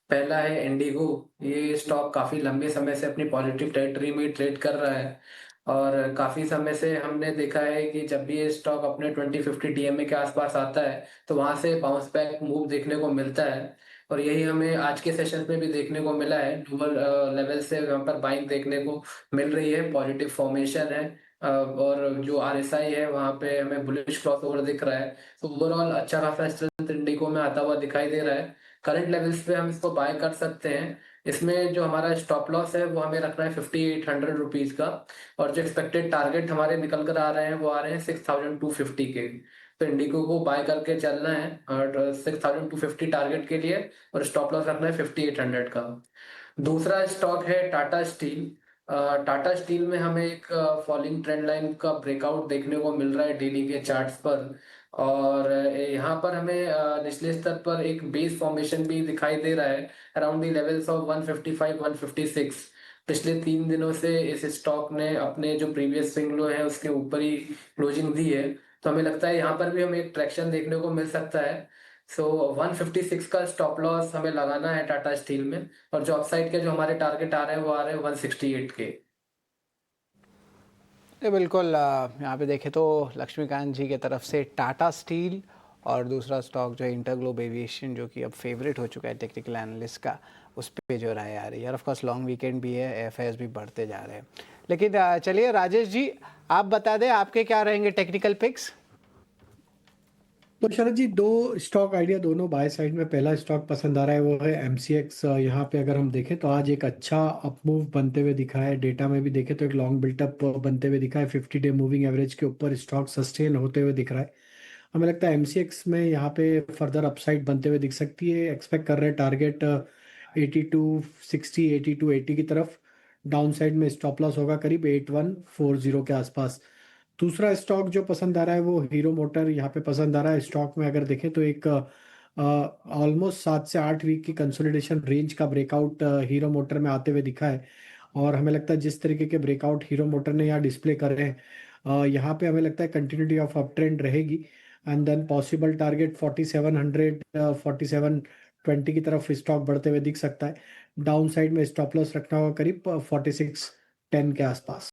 पहला है इंडिगो। ये स्टॉक काफी लंबे समय से अपनी पॉजिटिव टेरिटरी में ट्रेड कर रहा है, और काफी समय से हमने देखा है कि जब भी ये स्टॉक अपने 2050 डीएमए के आसपास आता है तो वहां से बाउंस बैक मूव देखने को मिलता है, और यही हमें आज के सेशन में भी देखने को मिला है। लोअर लेवल से वहां पर बाइंग देखने को मिल रही है, पॉजिटिव फॉर्मेशन है, और जो आरएसआई है वहां पे हमें बुलिश क्रॉसओवर दिख रहा है। तो ओवरऑल अच्छा खासा स्ट्रेंथ इंडिको में आता हुआ दिखाई दे रहा है। करंट लेवल्स पे हम इसको बाय कर सकते हैं। इसमें जो हमारा स्टॉप लॉस है वो हमें रखना है 5800 रुपीज का, और जो एक्सपेक्टेड टारगेट हमारे निकल कर आ रहे हैं वो आ रहे हैं 6250 के। तो इंडिको को बाय करके चलना है, और 6250 टारगेट के लिए, और स्टॉप लॉस रखना है 5800 का। दूसरा स्टॉक है टाटा स्टील। टाटा स्टील में हमें एक फॉलिंग ट्रेंड लाइन का ब्रेकआउट देखने को मिल रहा है डेली के चार्ट्स पर, और यहाँ पर हमें निचले स्तर पर एक बेस फॉर्मेशन भी दिखाई दे रहा है अराउंड द लेवल्स ऑफ 155 156। पिछले 3 दिनों से इस स्टॉक ने अपने जो प्रीवियस स्विंग लो है उसके ऊपर ही क्लोजिंग दी है, तो हमें लगता है यहाँ पर भी हमें एक ट्रैक्शन देखने को मिल सकता है। सो 156 का स्टॉप लॉस हमें लगाना है टाटा स्टील में, और जो अपसाइड के जो हमारे टारगेट आ रहे हैं वो आ रहे हैं 168 के। बिल्कुल यहाँ पे देखें तो लक्ष्मीकांत जी के तरफ से टाटा स्टील और दूसरा स्टॉक जो है इंटरग्लोब एविएशन, जो कि अब फेवरेट हो चुका है टेक्निकल एनालिस्ट का, उस पे जो राय आ रही है। और ऑफ कोर्स लॉन्ग वीकेंड भी है, एफआईएस भी बढ़ते जा रहे हैं। लेकिन चलिए राजेश जी, आप बता दें आपके क्या रहेंगे टेक्निकल पिक्स। तो शरद जी, दो स्टॉक आइडिया दोनों बाय साइड में। पहला स्टॉक पसंद आ रहा है वो है एमसीएक्स। यहाँ पे अगर हम देखें तो आज एक अच्छा अप मूव बनते हुए दिखा है। डेटा में भी देखें तो एक लॉन्ग बिल्टअप बनते हुए दिखा है। 50 डे मूविंग एवरेज के ऊपर स्टॉक सस्टेन होते हुए दिख रहा है। हमें लगता है एमसीएक्स में यहाँ पे फर्दर अपसाइड बनते हुए दिख सकती है। एक्सपेक्ट कर रहे हैं टारगेट 8260, 8280 की तरफ। डाउन साइड में स्टॉप लॉस होगा करीब 8140 के आसपास। दूसरा स्टॉक जो पसंद आ रहा है वो हीरो मोटर यहाँ पे पसंद आ रहा है। स्टॉक में अगर देखें तो एक ऑलमोस्ट 7 से 8 वीक की कंसोलिडेशन रेंज का ब्रेकआउट हीरो मोटर में आते हुए दिखा है। और हमें लगता है जिस तरीके के ब्रेकआउट हीरो मोटर ने यहाँ डिस्प्ले कर रहे हैं, यहाँ पे हमें लगता है कंटिन्यूटी ऑफ अप ट्रेंड रहेगी। एंड देन पॉसिबल टारगेट 4700, 4720 की तरफ स्टॉक बढ़ते हुए दिख सकता है। डाउन साइड में स्टॉप लॉस रखना होगा करीब 4610 के आसपास।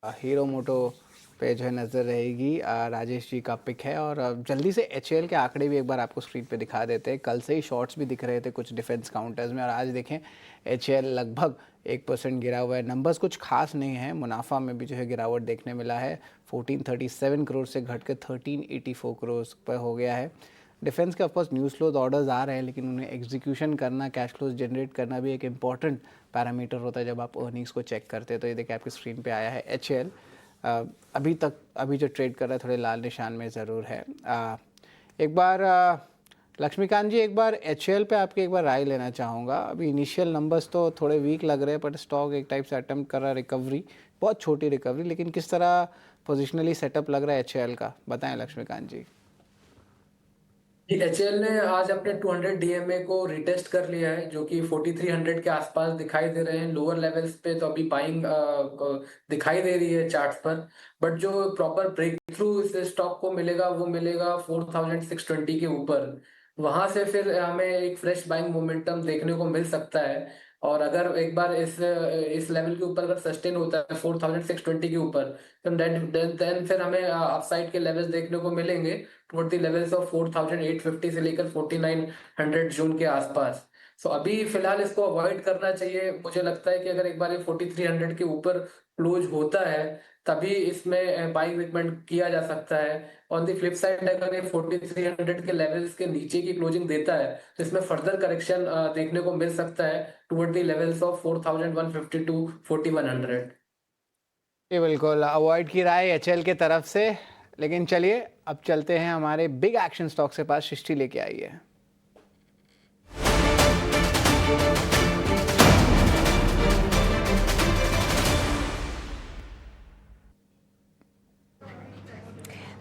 हीरो मोटो पे जो है नज़र रहेगी। राजेश जी का पिक है। और जल्दी से एचएएल के आंकड़े भी एक बार आपको स्क्रीन पे दिखा देते हैं। कल से ही शॉर्ट्स भी दिख रहे थे कुछ डिफेंस काउंटर्स में, और आज देखें एचएएल लगभग 1% गिरा हुआ है। नंबर्स कुछ खास नहीं है। मुनाफा में भी जो है गिरावट देखने मिला है। 1437 करोड़ से घट के 1384 करोड़ पर हो गया है। डिफेंस के ऑफकोर्स न्यूज़ फ्लोज ऑर्डर्स आ रहे हैं, लेकिन उन्हें एग्जीक्यूशन करना, कैश फ्लोज जनरेट करना भी एक इंपॉर्टेंट पैरामीटर होता है जब आप अर्निंग्स को चेक करते हैं। तो ये देखिए आपकी स्क्रीन पे आया है एचएएल। अभी जो ट्रेड कर रहा है थोड़े लाल निशान में ज़रूर है। एक बार लक्ष्मीकांत जी, एक बार एचएएल पे आपकी एक बार राय लेना चाहूँगा। अभी इनिशियल नंबर्स तो थोड़े वीक लग रहे हैं, बट स्टॉक एक टाइप से अटेम्प्ट कर रहा है रिकवरी, बहुत छोटी रिकवरी, लेकिन किस तरह पोजिशनली सेटअप लग रहा है एचएएल का, बताएं लक्ष्मीकांत जी। एचएएल ने आज अपने 200 डीएमए को रिटेस्ट कर लिया है, जो कि 4300 के आसपास दिखाई दे रहे हैं। लोअर लेवल्स पे तो अभी बाइंग दिखाई दे रही है चार्ट्स पर, बट जो प्रॉपर ब्रेक थ्रू इस स्टॉक को मिलेगा वो मिलेगा 4620 के ऊपर। वहां से फिर हमें एक फ्रेश बाइंग मोमेंटम देखने को मिल सकता है। और अगर एक बार इस लेवल के ऊपर अगर सस्टेन होता है 4620 के ऊपर, तो देन फिर हमें अपसाइड के लेवल्स देखने को मिलेंगे टुवर्ड द लेवल्स ऑफ 4850 से लेकर 4900 जून के आसपास। सो अभी फिलहाल इसको अवॉइड करना चाहिए। मुझे लगता है कि अगर एक बार ये 4300 के ऊपर क्लोज होता है तभी इसमें बाइंग रिकमेंड किया जा सकता है। ऑन द फ्लिप साइड अगर ये 4300 के लेवल्स के नीचे की क्लोजिंग देता है तो इसमें फर्दर करेक्शन देखने को मिल सकता है toward the levels of 4150 to 4100। ये बिल्कुल अवॉइड की राय एचएएल के तरफ से। लेकिन चलिए अब चलते हैं हमारे बिग एक्शन स्टॉक के पास। सृष्टि लेके आई है।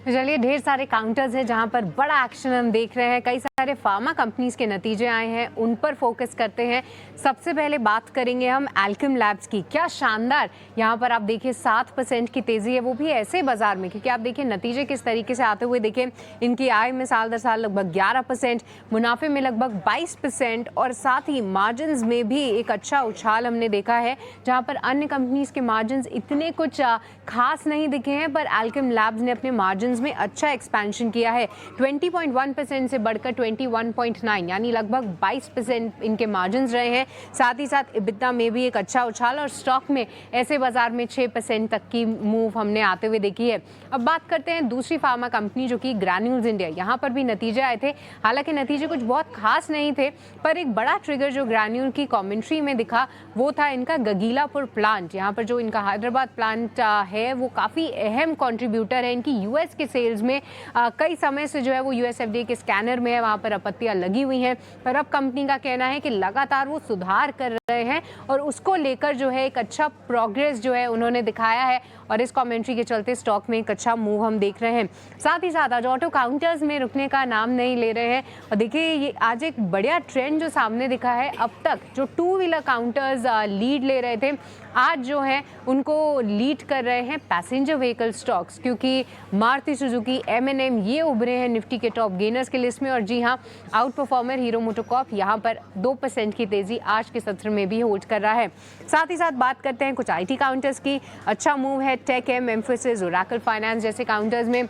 चलिए, ढेर सारे काउंटर्स हैं जहां पर बड़ा एक्शन हम देख रहे हैं। कई सारे फार्मा कंपनीज के नतीजे आए हैं, उन पर फोकस करते हैं। सबसे पहले बात करेंगे हम अल्केम लैब्स की। क्या शानदार यहां पर आप देखिए 7% की तेजी है, वो भी ऐसे बाजार में, क्योंकि आप देखिए नतीजे किस तरीके से आते हुए देखें। इनकी आय में साल दर साल लगभग 11%, मुनाफे में लगभग 22%, और साथ ही मार्जिन में भी एक अच्छा उछाल हमने देखा है, जहां पर अन्य कंपनीज के मार्जिन इतने कुछ खास नहीं दिखे हैं, पर अल्केम लैब्स ने अपने मार्जिन में अच्छा एक्सपेंशन किया है। 20.1% से बढ़कर 21.9, यानी लगभग 22% इनके मार्जिन्स रहे हैं। साथ ही साथ EBITDA में भी एक अच्छा उछाल, और स्टॉक में ऐसे बाजार में 6% तक की मूव हमने आते हुए देखी है। अब बात करते हैं दूसरी फार्मा कंपनी जो कि ग्रैन्यूल्स इंडिया। यहाँ पर भी नतीजे आए थे, हालांकि नतीजे कुछ बहुत खास नहीं थे, पर एक बड़ा ट्रिगर जो ग्रैन्यूल की कमेंट्री में दिखा वो था इनका गगीलापुर प्लांट। यहाँ पर जो इनका हैदराबाद प्लांट है वो काफ़ी अहम कॉन्ट्रीब्यूटर है इनकी यूएस के सेल्स में कई समय से जो है वो यूएसएफडीए के स्कैनर में है, वहाँ पर आपत्तियाँ लगी हुई हैं। पर अब कंपनी का कहना है कि लगातार वो सुधार कर रहे हैं और उसको लेकर जो है एक अच्छा प्रोग्रेस जो है उन्होंने दिखाया है और इस कमेंट्री के चलते स्टॉक में एक अच्छा मूव हम देख रहे हैं। साथ ही साथ आज ऑटो काउंटर्स में रुकने का नाम नहीं ले रहे हैं और देखिए ये आज एक बढ़िया ट्रेंड जो सामने दिखा है। अब तक जो टू व्हीलर काउंटर्स लीड ले रहे थे, आज जो है उनको लीड कर रहे हैं पैसेंजर व्हीकल स्टॉक्स, क्योंकि मारुति सुजुकी, M&M ये उभरे हैं निफ्टी के टॉप गेनर्स के लिस्ट में। और जी हाँ, आउट परफॉर्मर हीरो मोटोकॉर्प यहाँ पर 2% की तेजी आज के सत्र में भी होल्ड कर रहा है। साथ ही साथ बात करते हैं कुछ IT काउंटर्स की। अच्छा मूव है Tech M, Mphasis, Oracle finance जैसे काउंटर्स में।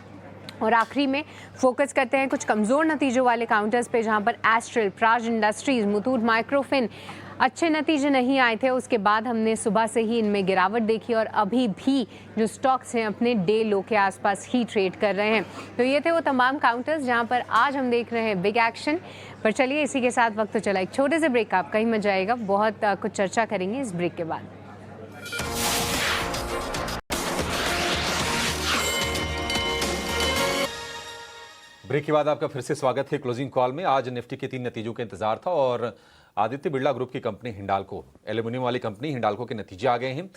और आखिरी में फोकस करते हैं कुछ कमज़ोर नतीजों वाले काउंटर्स पे, जहां पर astral, Praj industries, Muthoot Microfin अच्छे नतीजे नहीं आए थे। उसके बाद हमने सुबह से ही इनमें गिरावट देखी और अभी भी जो स्टॉक्स हैं अपने डे लो के आसपास ही ट्रेड कर रहे हैं। तो ये थे वो तमाम काउंटर्स जहां पर आज हम देख रहे हैं बिग एक्शन। पर चलिए इसी के साथ वक्त तो चला एक छोटे से ब्रेक, आप कहीं मत जाएगा, बहुत कुछ चर्चा करेंगे इस ब्रेक के बाद। ब्रेक के बाद आपका फिर से स्वागत है क्लोजिंग कॉल में। आज निफ्टी के 3 नतीजों का इंतजार था और आदित्य बिरला ग्रुप की कंपनी हिंडाल्को, एल्यूमिनियम वाली कंपनी हिंडाल्को के नतीजे आ गए हैं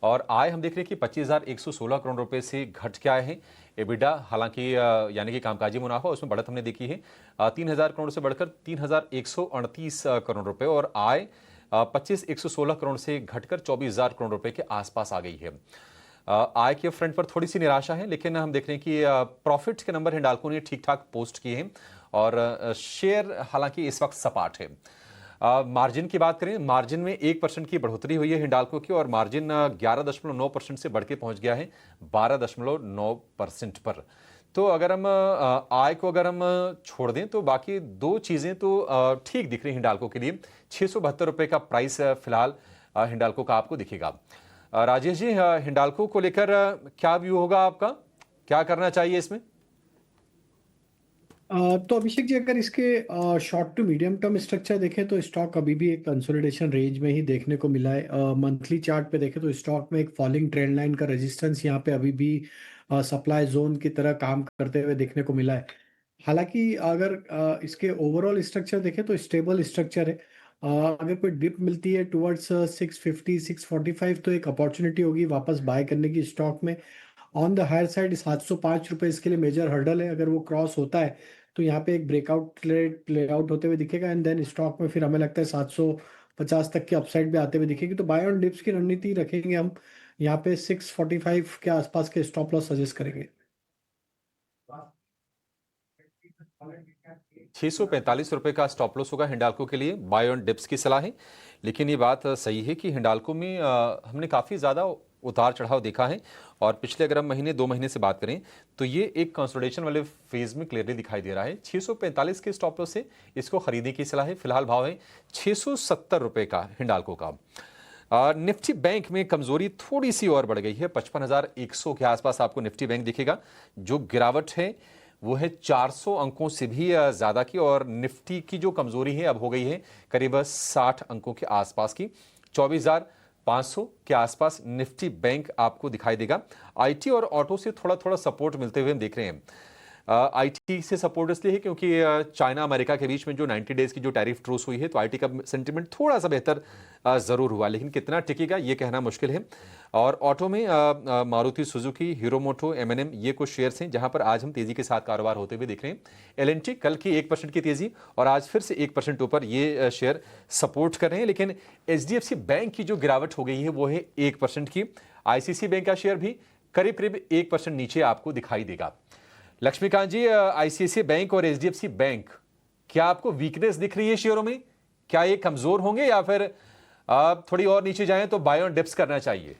और आय हम देख रहे हैं कि 25,116 करोड़ रुपए से घट के आए हैं। एबिडा हालांकि यानी कि कामकाजी मुनाफा उसमें बढ़त हमने देखी है 3,000 करोड़ से बढ़कर 3,138 करोड़ रुपए और आय 25,116 करोड़ से घटकर 24,000 करोड़ रुपए के आसपास आ गई है। आय के फ्रंट पर थोड़ी सी निराशा है, लेकिन हम देख रहे हैं कि प्रॉफिट के नंबर हिंडाल्को ने ठीक ठाक पोस्ट किए हैं और शेयर हालांकि इस वक्त सपाट है। मार्जिन की बात करें, मार्जिन में 1% की बढ़ोतरी हुई है हिंडाल्को की और मार्जिन 11.9% से बढ़ के पहुंच गया है 12.9% पर। तो अगर हम आय को अगर हम छोड़ दें तो बाकी दो चीज़ें तो ठीक दिख रही हिंडाल्को के लिए। 672 रुपये का प्राइस फिलहाल हिंडाल्को का आपको दिखेगा। राजेश जी, हिंडाल्को को लेकर क्या व्यू होगा आपका, क्या करना चाहिए इसमें? तो अभिषेक जी, अगर इसके short to medium term structure देखें तो स्टॉक अभी भी एक कंसोलिडेशन रेंज में ही देखने को मिला है। मंथली चार्ट पे देखें तो स्टॉक में एक फॉलिंग ट्रेंड लाइन का रेजिस्टेंस यहाँ पे अभी भी सप्लाई जोन की तरह काम करते हुए देखने को मिला है। हालांकि अगर इसके ओवरऑल स्ट्रक्चर देखें तो स्टेबल स्ट्रक्चर है। अगर कोई डिप मिलती है टुवर्ड्स 650 645 तो एक अपॉर्चुनिटी होगी वापस बाय करने की स्टॉक में। ऑन द हायर साइड 705 रुपए इसके लिए मेजर हर्डल है। अगर वो क्रॉस होता है तो यहाँ पे एक ब्रेकआउट ट्रेड प्ले आउट होते हुए दिखेगा एंड देन स्टॉक में फिर हमें लगता है 750 तक के अपसाइड पे आते हुए दिखेगी। तो बाय ऑन डिप्स की रणनीति रखेंगे हम। यहाँ पे 645 के आसपास के स्टॉप लॉस सजेस्ट करेंगे। 645 रुपए का स्टॉप लॉस होगा हिंडाल्को के लिए, बाय ऑन डिप्स की सलाह है। लेकिन ये बात सही है कि हिंडाल्को में हमने काफ़ी ज़्यादा उतार चढ़ाव देखा है और पिछले अगर हम महीने 2 महीने से बात करें तो ये एक कंसोलिडेशन वाले फेज में क्लियरली दिखाई दे रहा है। 645 के स्टॉप लॉस से इसको खरीदने की सलाह है। फिलहाल भाव है 670 रुपए का हिंडाल्को का। निफ्टी बैंक में कमजोरी थोड़ी सी और बढ़ गई है, 55,100 के आसपास आपको निफ्टी बैंक दिखेगा। जो गिरावट है वो है 400 अंकों से भी ज़्यादा की और निफ्टी की जो कमजोरी है अब हो गई है करीब 60 अंकों के आसपास की। 24,500 के आसपास निफ्टी बैंक आपको दिखाई देगा। आईटी और ऑटो से थोड़ा थोड़ा सपोर्ट मिलते हुए हम देख रहे हैं। आईटी से सपोर्ट इसलिए है क्योंकि चाइना अमेरिका के बीच में जो 90 डेज की जो टैरिफ ट्रूस हुई है तो आईटी का सेंटिमेंट थोड़ा सा बेहतर ज़रूर हुआ, लेकिन कितना टिकेगा ये कहना मुश्किल है। और ऑटो में मारुति सुजुकी, हीरो मोटो, M&M ये कुछ शेयर्स हैं जहां पर आज हम तेजी के साथ कारोबार होते हुए देख रहे हैं। एलएनटी कल की 1% की तेजी और आज फिर से 1% ऊपर ये शेयर सपोर्ट कर रहे हैं। लेकिन एचडीएफसी बैंक की जो गिरावट हो गई है वो है 1% की। आईसीसी बैंक का शेयर भी करीब करीब 1% नीचे आपको दिखाई देगा। लक्ष्मीकांत जी, आईसीआईसीआई बैंक और एचडीएफसी बैंक, क्या आपको वीकनेस दिख रही है शेयरों में? क्या ये कमजोर होंगे या फिर थोड़ी और नीचे जाएं तो बाय ऑन डिप्स करना चाहिए?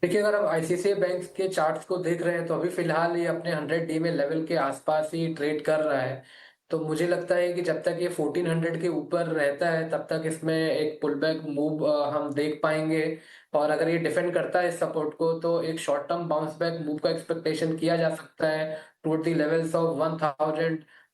देखिए, अगर हम आईसीआईसीआई बैंक के चार्ट्स को देख रहे हैं तो अभी फिलहाल ये अपने 100 डे लेवल के आसपास ही ट्रेड कर रहा है। तो मुझे लगता है कि जब तक ये 1400 के ऊपर रहता है तब तक इसमें एक पुल बैक मूव हम देख पाएंगे। और अगर ये डिफेंड करता है इस सपोर्ट को तो एक short term bounce back move का एक्सपेक्टेशन किया जा सकता है toward the levels of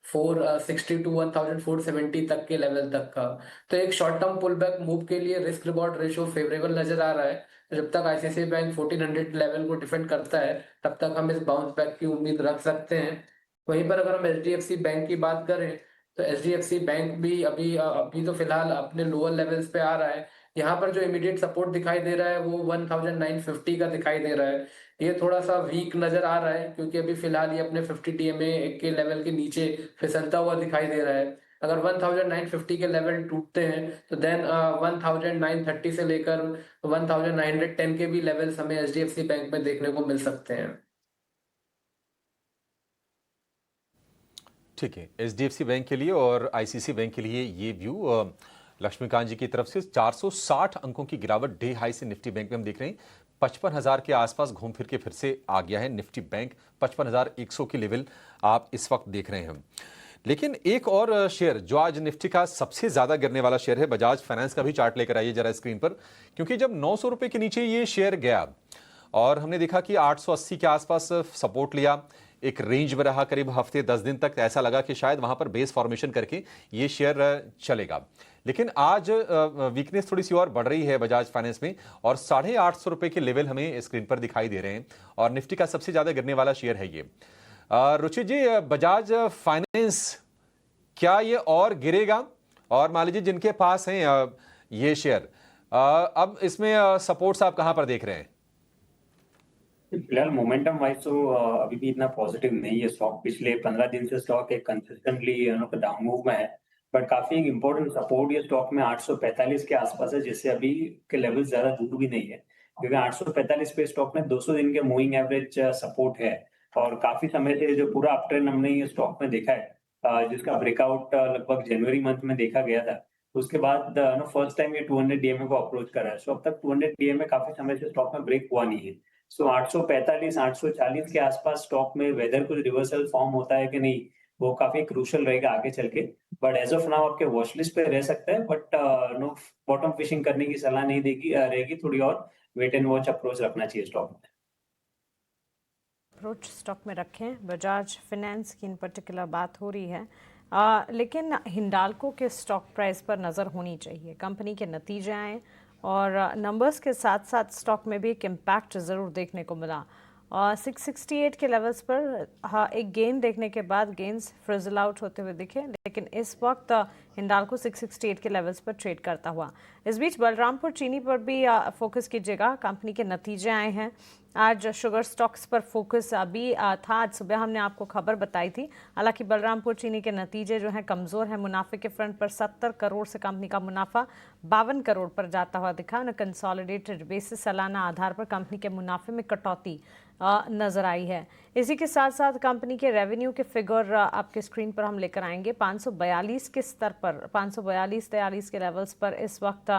460 to 1470 तक के लेवल तक का। तो एक short term pull back move के लिए रिस्क रिवॉर्ड रेशियो फेवरेबल नजर आ रहा है। जब तक आईसीआईसीआई बैंक 1400 लेवल को डिफेंड करता है तब तक हम इस बाउंस बैक की उम्मीद रख सकते हैं। वहीं पर अगर हम एचडीएफसी बैंक की बात करें तो एचडीएफसी बैंक भी अभी तो फिलहाल अपने लोअर लेवल्स पे आ रहा है। यहाँ पर जो इमीडिएट सपोर्ट दिखाई दे रहा है वो 1950 का दिखाई दे रहा है। ये थोड़ा सा वीक नजर आ रहा है क्योंकि अभी फिलहाल ये अपने 50 डीएमए के लेवल के नीचे फिसलता हुआ दिखाई दे रहा है। अगर 1950 के लेवल टूटते हैं तो देन 1930 से लेकर 1910 के भी लेवल्स हमें एचडीएफसी बैंक में देखने को मिल सकते हैं। ठीक है, एचडीएफसी बैंक के लिए और आईसीसी बैंक के लिए ये व्यू लक्ष्मीकांत जी की तरफ से 460 अंकों की गिरावट डे हाई से निफ्टी बैंक में हम देख रहे हैं। 55,000 के आसपास घूम फिर के फिर से आ गया है निफ्टी बैंक। 55,100 की लेवल आप इस वक्त देख रहे हैं। लेकिन एक और शेयर जो आज निफ्टी का सबसे ज्यादा गिरने वाला शेयर है, बजाज फाइनेंस का भी चार्ट लेकर आइए जरा स्क्रीन पर, क्योंकि जब 900 रुपए के नीचे ये शेयर गया और हमने देखा कि 880 के आसपास सपोर्ट लिया, एक रेंज में रहा करीब हफ्ते 10 दिन तक, ऐसा लगा कि शायद वहां पर बेस फॉर्मेशन करके ये शेयर चलेगा। लेकिन आज वीकनेस थोड़ी सी और बढ़ रही है बजाज फाइनेंस में और 850 रुपए के लेवल हमें स्क्रीन पर दिखाई दे रहे हैं और निफ्टी का सबसे ज्यादा गिरने वाला शेयर है ये। रुचित जी, बजाज फाइनेंस क्या ये और गिरेगा? और मान लीजिए जिनके पास हैं ये शेयर, अब इसमें सपोर्ट्स आप कहां पर देख रहे हैं? फिलहाल मोमेंटम वाइज तो अभी भी इतना पॉजिटिव नहीं है स्टॉक। पिछले 15 दिन से स्टॉक एक कंसिस्टेंटली डाउन मूव में है, बट काफी एक इंपॉर्टेंट सपोर्ट ये स्टॉक में 845 के आसपास है, जिससे अभी के लेवल ज्यादा दूर भी नहीं है, क्योंकि 845 पे स्टॉक में 200 दिन के मूविंग एवरेज सपोर्ट है और काफी समय से जो पूरा अप ट्रेंड हमने ये स्टॉक में देखा है, जिसका ब्रेकआउट लगभग जनवरी मंथ में देखा गया था। उसके बाद फर्स्ट टाइम ये 200 डीएमए को अप्रोच करा है। सो अब तक 200 डीएमए काफी समय से स्टॉक में ब्रेक हुआ नहीं है। सो 845 840 के आसपास स्टॉक में वेदर कुछ रिवर्सल फॉर्म होता है कि नहीं, वो काफी क्रूशियल रहेगा आगे चल के। बट एज ऑफ नाउ आपके वॉच लिस्ट पे रह सकता है, बट नो बॉटम फिशिंग करने की सलाह नहीं रहेगी। थोड़ी और वेट एंड वॉच अप्रोच रखना चाहिए स्टॉक में। अप्रोच स्टॉक में रखें। बजाज फाइनेंस की इन पर्टिकुलर बात हो रही है, लेकिन हिंडाल्को के स्टॉक प्राइस पर नज़र होनी चाहिए। कंपनी के नतीजे आए और नंबर्स के साथ साथ स्टॉक में भी एक इम्पैक्ट ज़रूर देखने को मिला। 668 के लेवल्स पर एक गेन देखने के बाद गेन्स फ्रिजल आउट होते हुए दिखे, लेकिन इस वक्त हिंडाल्को 668 के लेवल्स पर ट्रेड करता हुआ। इस बीच बलरामपुर चीनी पर भी फोकस कीजिएगा। कंपनी के नतीजे आए हैं। आज शुगर स्टॉक्स पर फोकस अभी था। आज सुबह हमने आपको खबर बताई थी। हालांकि बलरामपुर चीनी के नतीजे जो हैं कमज़ोर हैं। मुनाफे के फ्रंट पर 70 करोड़ से कंपनी का मुनाफा 52 करोड़ पर जाता हुआ दिखा। उन्हें कंसोलिडेटेड बेसिस सालाना आधार पर कंपनी के मुनाफे में कटौती नज़र आई है। इसी के साथ साथ कंपनी के रेवेन्यू के फिगर आपके स्क्रीन पर हम लेकर आएंगे। 542 के स्तर पर 542-43 के लेवल्स पर इस वक्त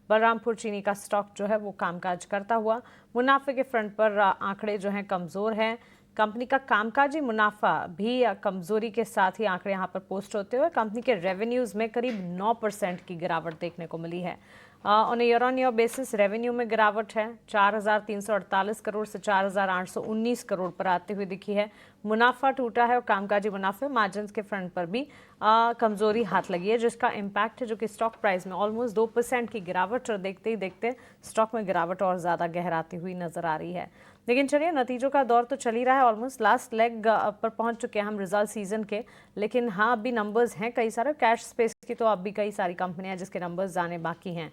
बलरामपुर चीनी का स्टॉक जो है वो कामकाज करता हुआ। मुनाफे के फ्रंट पर आंकड़े जो हैं कमज़ोर हैं। कंपनी का कामकाजी मुनाफा भी कमज़ोरी के साथ ही आंकड़े यहाँ पर पोस्ट होते हुए कंपनी के रेवेन्यूज़ में करीब 9% की गिरावट देखने को मिली है। On year on year basis revenue में गिरावट है। 4,348 करोड़ से 4,819 करोड़ पर आते हुए दिखी है। मुनाफा टूटा है और कामकाजी मुनाफे मार्जिन्स के फ्रंट पर भी कमज़ोरी हाथ लगी है, जिसका इम्पैक्ट है जो कि स्टॉक प्राइस में ऑलमोस्ट 2% की गिरावट और देखते ही देखते स्टॉक में गिरावट और ज़्यादा गहराती हुई नज़र आ रही है। लेकिन चलिए, नतीजों का दौर तो चल ही रहा है। ऑलमोस्ट लास्ट लेग पर पहुंच चुके हैं हम रिजल्ट सीजन के, लेकिन हाँ अभी नंबर्स हैं कई सारे। कैश स्पेस की तो अब भी कई सारी कंपनियां जिसके नंबर्स जाने बाकी हैं।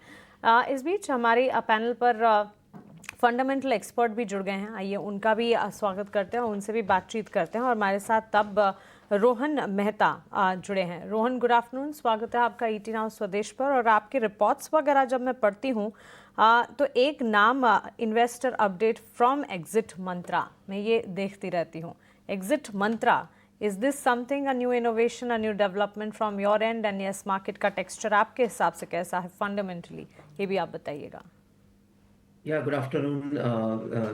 इस बीच हमारी पैनल पर फंडामेंटल एक्सपर्ट भी जुड़ गए हैं। आइए उनका भी स्वागत करते हैं और उनसे भी बातचीत करते हैं। और हमारे साथ तब रोहन मेहता जुड़े हैं। रोहन, गुड आफ्टरनून, स्वागत है आपका ईटी नाउ स्वदेश पर। और आपके रिपोर्ट्स वगैरह जब मैं पढ़ती हूँ तो एक नाम इन्वेस्टर अपडेट फ्रॉम एग्जिट मंत्रा मैं ये देखती रहती हूँ। Exit Mantra, is this something a new innovation, a new development from your and? And yes, market का टेक्सचर आपके हिसाब से कैसा है फंडामेंटली, ये भी आप बताइएगा। Yeah, good afternoon.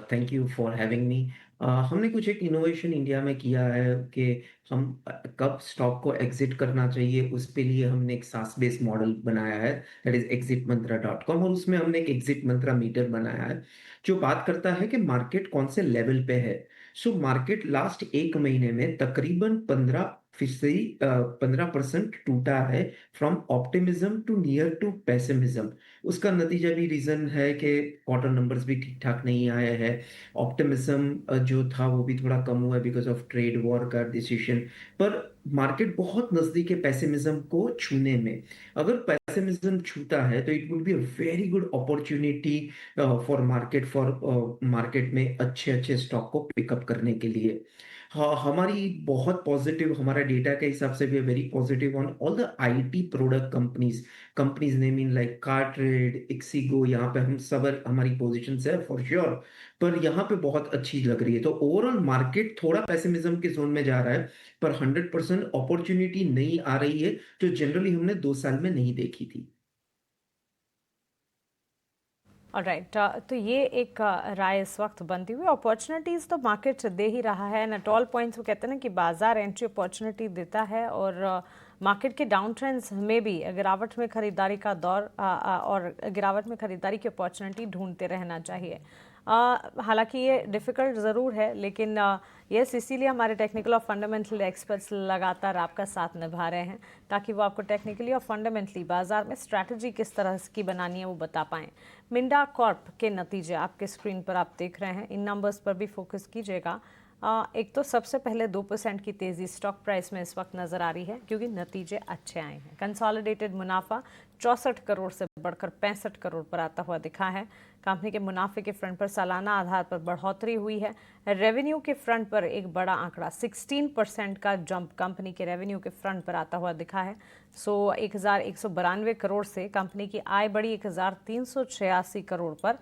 Thank you for having me. हमने कुछ एक इनोवेशन इंडिया में किया है कि हम कब स्टॉक को एग्जिट करना चाहिए, उसके लिए हमने एक सास बेस्ड मॉडल बनाया है, दैट इज exitmantra.com, और उसमें हमने एक एग्जिट मंत्रा मीटर बनाया है जो बात करता है कि मार्केट कौन से लेवल पे है। सो मार्केट लास्ट एक महीने में तकरीबन 15% टूटा है, from optimism to near to pessimism. उसका नतीजा भी रीजन है कि क्वार्टर नंबर्स भी ठीक ठाक नहीं आए हैं। ऑप्टिमिज्म जो था वो भी थोड़ा कम हुआ है बिकॉज ऑफ ट्रेड वॉर का डिसीजन, पर मार्केट बहुत नजदीक है पेसिमिज्म को छूने में। अगर पेसिमिज्म छूता है तो it would be a very good opportunity for market में अच्छे अच्छे स्टॉक को पिकअप करने के लिए। हाँ, हमारी बहुत पॉजिटिव, हमारा डेटा के हिसाब से भी very positive on all the IT product companies naming like CarTrade, ixigo, यहाँ पे हम सब हमारी पोजीशन है फॉर श्योर, पर यहाँ पे बहुत अच्छी लग रही है। तो ओवरऑल मार्केट थोड़ा पेसिमिज्म के जोन में जा रहा है, पर 100% अपॉर्चुनिटी नहीं आ रही है जो जनरली हमने 2 साल में नहीं देखी थी। ऑलराइट, तो ये एक राय इस वक्त बनती हुई। अपॉर्चुनिटीज़ तो मार्केट दे ही रहा है, एंड एट ऑल पॉइंट्स वो कहते हैं ना कि बाजार एंट्री अपॉर्चुनिटी देता है, और मार्केट के डाउन ट्रेंड्स में भी गिरावट में खरीदारी का दौर और गिरावट में खरीदारी की अपॉर्चुनिटी ढूंढते रहना चाहिए। हालांकि ये डिफ़िकल्ट ज़रूर है, लेकिन यस, इसीलिए हमारे टेक्निकल और फंडामेंटल एक्सपर्ट्स लगातार आपका साथ निभा रहे हैं ताकि वो आपको टेक्निकली और फंडामेंटली बाजार में स्ट्रैटेजी किस तरह की बनानी है वो बता पाएँ। मिंडा कॉर्प के नतीजे आपके स्क्रीन पर आप देख रहे हैं, इन नंबर्स पर भी फोकस कीजिएगा। एक तो सबसे पहले 2% की तेज़ी स्टॉक प्राइस में इस वक्त नज़र आ रही है क्योंकि नतीजे अच्छे आए हैं। कंसोलिडेटेड मुनाफा 64 करोड़ से बढ़कर 65 करोड़ पर आता हुआ दिखा है। कंपनी के मुनाफे के फ्रंट पर सालाना आधार पर बढ़ोतरी हुई है। रेवेन्यू के फ्रंट पर एक बड़ा आंकड़ा 16% का जंप कंपनी के रेवेन्यू के फ्रंट पर आता हुआ दिखा है। 1192 करोड़ से कंपनी की आय बढ़ी 1386 करोड़ पर।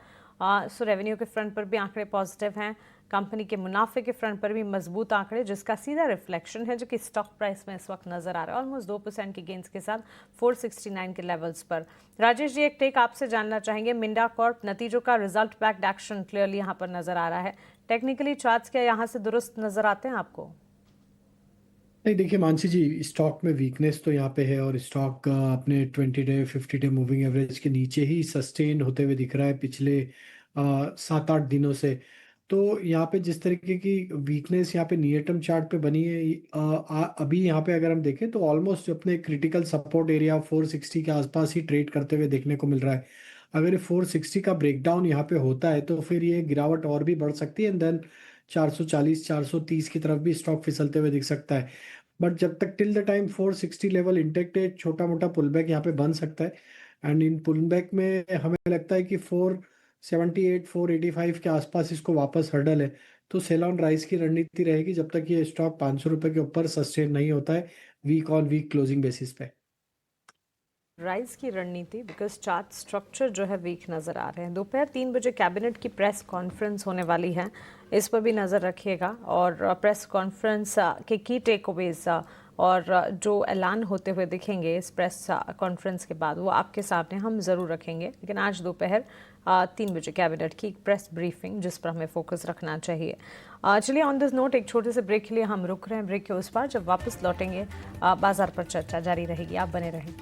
रेवेन्यू के फ्रंट पर भी आंकड़े पॉजिटिव हैं। कंपनी के मुनाफे के फ्रंट पर भी मजबूत आंकड़े, जिसका सीधा रिफ्लेक्शन है जो कि स्टॉक प्राइस में इस वक्त नजर आ रहा है, ऑलमोस्ट 2% के गेंस के साथ 469 के लेवल्स पर। राजेश जी, एक टेक आपसे जानना चाहेंगे। मिंडा कॉर्प नतीजों का रिजल्ट बैक्ड एक्शन क्लियरली यहाँ पर नजर आ रहा है। टेक्निकली चार्ट्स क्या यहाँ से दुरुस्त नजर आते हैं आपको? नहीं, देखिए मानसी जी, स्टॉक में वीकनेस तो यहाँ पे है और स्टॉक अपने 20 डे 50 डे मूविंग एवरेज के नीचे ही सस्टेन होते हुए दिख रहा है पिछले 7-8 दिनों से। तो यहाँ पे जिस तरीके की वीकनेस यहाँ पे नियर टर्म चार्ट पे बनी है, अभी यहाँ पे अगर हम देखें तो ऑलमोस्ट अपने क्रिटिकल सपोर्ट एरिया 460 के आसपास ही ट्रेड करते हुए देखने को मिल रहा है। अगर ये 460 का ब्रेकडाउन यहाँ पे होता है तो फिर ये गिरावट और भी बढ़ सकती है, एंड देन 440 430 की तरफ भी स्टॉक फिसलते हुए दिख सकता है। बट जब तक till the time 460 level intact है, छोटा मोटा पुलबैक यहाँ पे बन सकता है। एंड इन पुलबैक में हमें लगता है कि 478 485 के आसपास इसको वापस हर्डल है। तो सेल ऑन राइज की रणनीति रहेगी जब तक ये स्टॉक 500 रुपए के ऊपर सस्टेन नहीं होता है week on week closing basis पे। राइज की रणनीति, बिकॉज चार्ट स्ट्रक्चर जो है वीक नज़र आ रहे हैं। दोपहर 3 बजे कैबिनेट की प्रेस कॉन्फ्रेंस होने वाली है, इस पर भी नज़र रखिएगा। और प्रेस कॉन्फ्रेंस के की टेक अवेज और जो ऐलान होते हुए दिखेंगे इस प्रेस कॉन्फ्रेंस के बाद, वो आपके सामने हम ज़रूर रखेंगे। लेकिन आज दोपहर 3 बजे कैबिनेट की एक प्रेस ब्रीफिंग जिस पर हमें फोकस रखना चाहिए। चलिए, ऑन दिस नोट एक छोटे से ब्रेक के लिए हम रुक रहे हैं। ब्रेक के उस पार जब वापस लौटेंगे बाजार पर चर्चा जारी रहेगी, आप बने रहें।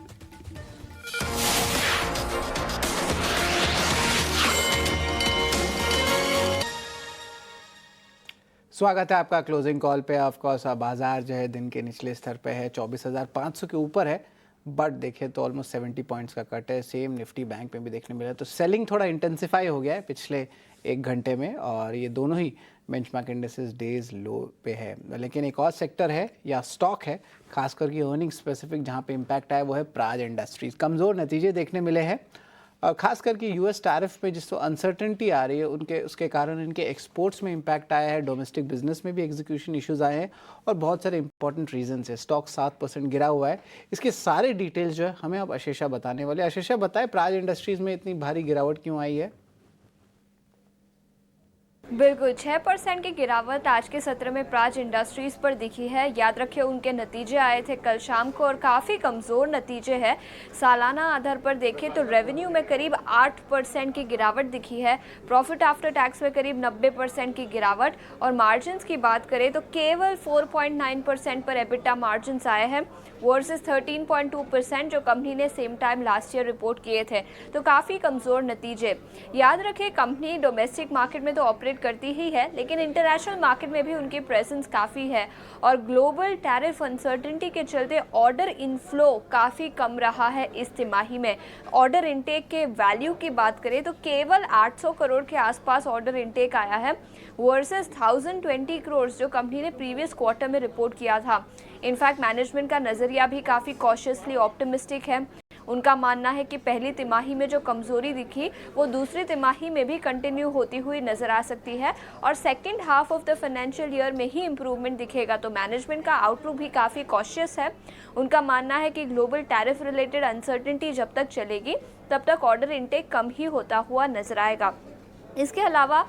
स्वागत है आपका क्लोजिंग कॉल पे। ऑफ कोर्स बाजार जो है दिन के निचले स्तर पे है, 24,500 के ऊपर है, बट देखें तो ऑलमोस्ट 70 पॉइंट्स का कट है। सेम निफ्टी बैंक में भी देखने मिला। तो सेलिंग थोड़ा इंटेंसिफाई हो गया है पिछले 1 घंटे में, और ये दोनों ही बेंचमार्क इंडेक्सेस डेज लो पे है। लेकिन एक और सेक्टर है या स्टॉक है खासकर की अर्निंग स्पेसिफिक जहाँ पे इम्पैक्ट आया, वो है प्राज इंडस्ट्रीज। कमज़ोर नतीजे देखने मिले हैं, और खास करके यूएस टैरिफ में जिसको अनसर्टेनिटी आ रही है उसके कारण इनके एक्सपोर्ट्स में इम्पैक्ट आया है। डोमेस्टिक बिजनेस में भी एग्जीक्यूशन इश्यूज आए हैं, और बहुत सारे इंपॉर्टेंट रीजंस है। स्टॉक 7% गिरा हुआ है। इसके सारे डिटेल्स जो है हमें अब आशीषा बताने वाले। आशीषा, बताएं प्राज इंडस्ट्रीज में इतनी भारी गिरावट क्यों आई है? बिल्कुल 6% की गिरावट आज के सत्र में प्राज इंडस्ट्रीज पर दिखी है। याद रखिए उनके नतीजे आए थे कल शाम को और काफ़ी कमज़ोर नतीजे हैं। सालाना आधार पर देखें तो रेवेन्यू में करीब 8% की गिरावट दिखी है, प्रॉफिट आफ्टर टैक्स में करीब 90% की गिरावट और मार्जिन्स की बात करें तो केवल 4.9% पर एबिटा मार्जिन्स आए हैं वर्सेस 13.2% जो कंपनी ने same time last year report किए थे। तो काफ़ी कमज़ोर नतीजे। याद रखें कंपनी डोमेस्टिक मार्केट में तो ऑपरेट करती ही है, लेकिन इंटरनेशनल मार्केट में भी उनकी प्रेजेंस काफ़ी है और ग्लोबल टैरिफ अनसर्टेनिटी के चलते ऑर्डर इनफ्लो काफ़ी कम रहा है इस तिमाही में। ऑर्डर इनटेक के वैल्यू की बात करें तो केवल 800 करोड़ के आसपास ऑर्डर इनटेक आया है वर्सेस 1020 करोड़ जो कंपनी ने प्रीवियस क्वार्टर में रिपोर्ट किया था। इनफैक्ट मैनेजमेंट का नज़रिया भी काफ़ी कॉशियसली ऑप्टिमिस्टिक है। उनका मानना है कि पहली तिमाही में जो कमजोरी दिखी वो दूसरी तिमाही में भी कंटिन्यू होती हुई नजर आ सकती है और second half of the financial year में ही इंप्रूवमेंट दिखेगा। तो मैनेजमेंट का आउटलुक भी काफ़ी कॉशियस है। उनका मानना है कि ग्लोबल टैरिफ रिलेटेड अनसर्टेनिटी जब तक चलेगी तब तक ऑर्डर इनटेक कम ही होता हुआ नजर आएगा। इसके अलावा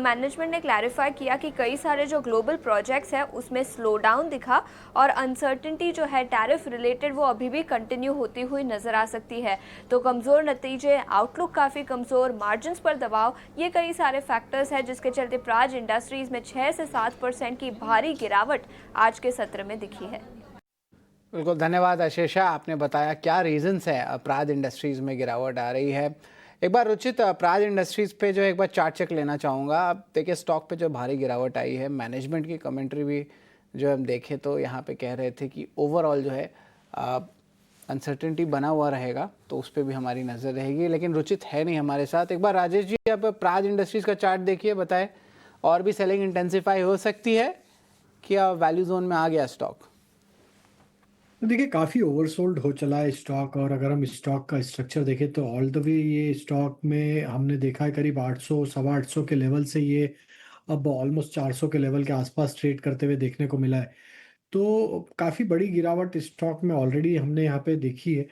मैनेजमेंट ने क्लैरिफाई किया कि कई सारे जो ग्लोबल प्रोजेक्ट्स हैं उसमें स्लो डाउन दिखा और अनसर्टेनिटी जो है टैरिफ रिलेटेड वो अभी भी कंटिन्यू होती हुई नज़र आ सकती है। तो कमज़ोर नतीजे, आउटलुक काफ़ी कमज़ोर, मार्जिन्स पर दबाव, ये कई सारे फैक्टर्स हैं जिसके चलते प्राज इंडस्ट्रीज़ में 6 से 7% की भारी गिरावट आज के सत्र में दिखी है। बिल्कुल, धन्यवाद आशीषा, आपने बताया क्या रीजंस है प्राज इंडस्ट्रीज़ में गिरावट आ रही है। एक बार रुचित, प्राज इंडस्ट्रीज़ पे जो एक बार चार्ट चेक लेना चाहूँगा। आप देखिए स्टॉक पे जो भारी गिरावट आई है, मैनेजमेंट की कमेंट्री भी जो हम देखें तो यहाँ पे कह रहे थे कि ओवरऑल जो है अनसर्टेनिटी बना हुआ रहेगा, तो उस पर भी हमारी नज़र रहेगी। लेकिन रुचित है नहीं हमारे साथ। एक बार राजेश जी आप प्राज इंडस्ट्रीज़ का चार्ट देखिए, बताएं और भी सेलिंग इंटेंसिफाई हो सकती है कि वैल्यू जोन में आ गया स्टॉक? देखिए काफ़ी ओवरसोल्ड हो चला है स्टॉक और अगर हम स्टॉक का स्ट्रक्चर देखें तो ऑल द वे ये स्टॉक में हमने देखा है करीब 800 सवा 800 के लेवल से ये अब ऑलमोस्ट 400 के लेवल के आसपास ट्रेड करते हुए देखने को मिला है। तो काफ़ी बड़ी गिरावट स्टॉक में ऑलरेडी हमने यहाँ पे देखी है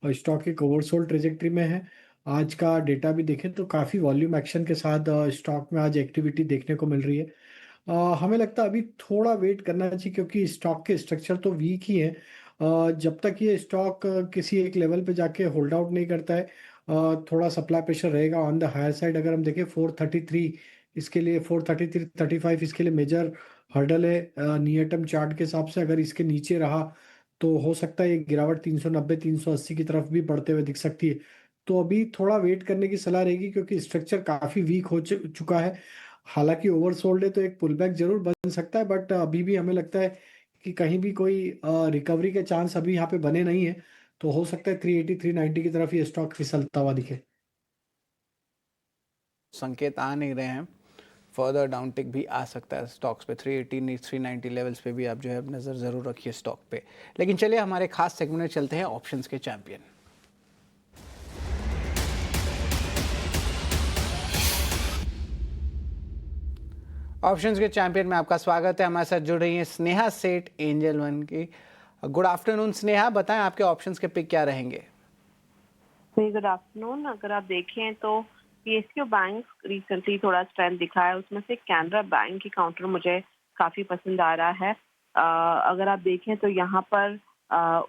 और स्टॉक एक ओवरसोल्ड ट्रेजेक्ट्री में है। आज का डेटा भी देखें तो काफ़ी वॉल्यूम एक्शन के साथ स्टॉक में आज एक्टिविटी देखने को मिल रही है। हमें लगता है अभी थोड़ा वेट करना चाहिए क्योंकि स्टॉक के स्ट्रक्चर तो वीक ही है। जब तक ये स्टॉक किसी एक लेवल पे जाके होल्ड आउट नहीं करता है, थोड़ा सप्लाई प्रेशर रहेगा ऑन द हायर साइड। अगर हम देखें 433 इसके लिए, 433 35 इसके लिए मेजर हर्डल है नियर टर्म चार्ट के हिसाब से। अगर इसके नीचे रहा तो हो सकता है ये गिरावट 390 380 की तरफ भी बढ़ते हुए दिख सकती है। तो अभी थोड़ा वेट करने की सलाह रहेगी क्योंकि स्ट्रक्चर काफ़ी वीक हो चुका है। हालांकि ओवरसोल्ड है तो एक पुल बैक जरूर बन सकता है, बट अभी भी हमें लगता है कि कहीं भी कोई रिकवरी के चांस अभी यहाँ पे बने नहीं है। तो हो सकता है 380 390 की तरफ ये स्टॉक फिसलता हुआ दिखे। संकेत आ नहीं रहे हैं, फर्दर डाउनटिक भी आ सकता है स्टॉक्स पे। 380 390 लेवल्स पे भी आप जो है नज़र ज़रूर रखिए स्टॉक पे। लेकिन चलिए हमारे खास सेगमेंट में चलते हैं, ऑप्शंस के चैंपियन। ऑप्शंस के चैंपियन में आपका स्वागत है। हमारे साथ जुड़ रही हैं स्नेहा सेठ एंजल वन की। गुड आफ्टरनून स्नेहा, बताएं आपके ऑप्शंस के पिक क्या रहेंगे? Good afternoon. अगर आप देखें तो पीएसयू बैंक रिसेंटली थोड़ा स्ट्रेंथ दिखा है, उसमें से कैनरा बैंक की काउंटर मुझे काफ़ी पसंद आ रहा है। अगर आप देखें तो यहाँ पर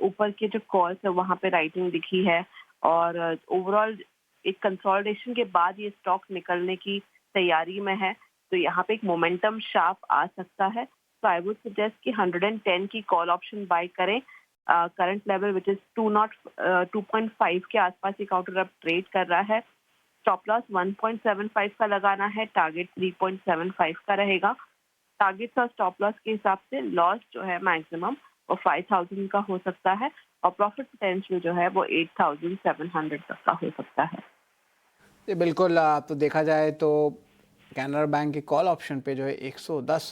ऊपर के जो कॉल्स है वहाँ पे राइटिंग दिखी है और ओवरऑल एक कंसोलिडेशन के बाद ये स्टॉक निकलने की तैयारी में है। तो यहाँ पे एक मोमेंटम शार्प आ सकता है। तो आई वुड सजेस्ट कि 110 की कॉल ऑप्शन बाय करें। करंट लेवल विच इज 2.5 के आसपास ये काउंटर अब ट्रेड कर रहा है। स्टॉप लॉस 1.75 का लगाना है, टारगेट 3.75 का रहेगा। टारगेट और स्टॉप लॉस के हिसाब से लॉस जो है मैक्सिमम वो 5000 का हो सकता है और प्रॉफिट पोटेंशियल जो है वो 8700 तक का हो सकता है। जी बिल्कुल, आप तो देखा जाए तो कैनरा बैंक के कॉल ऑप्शन पे जो है 110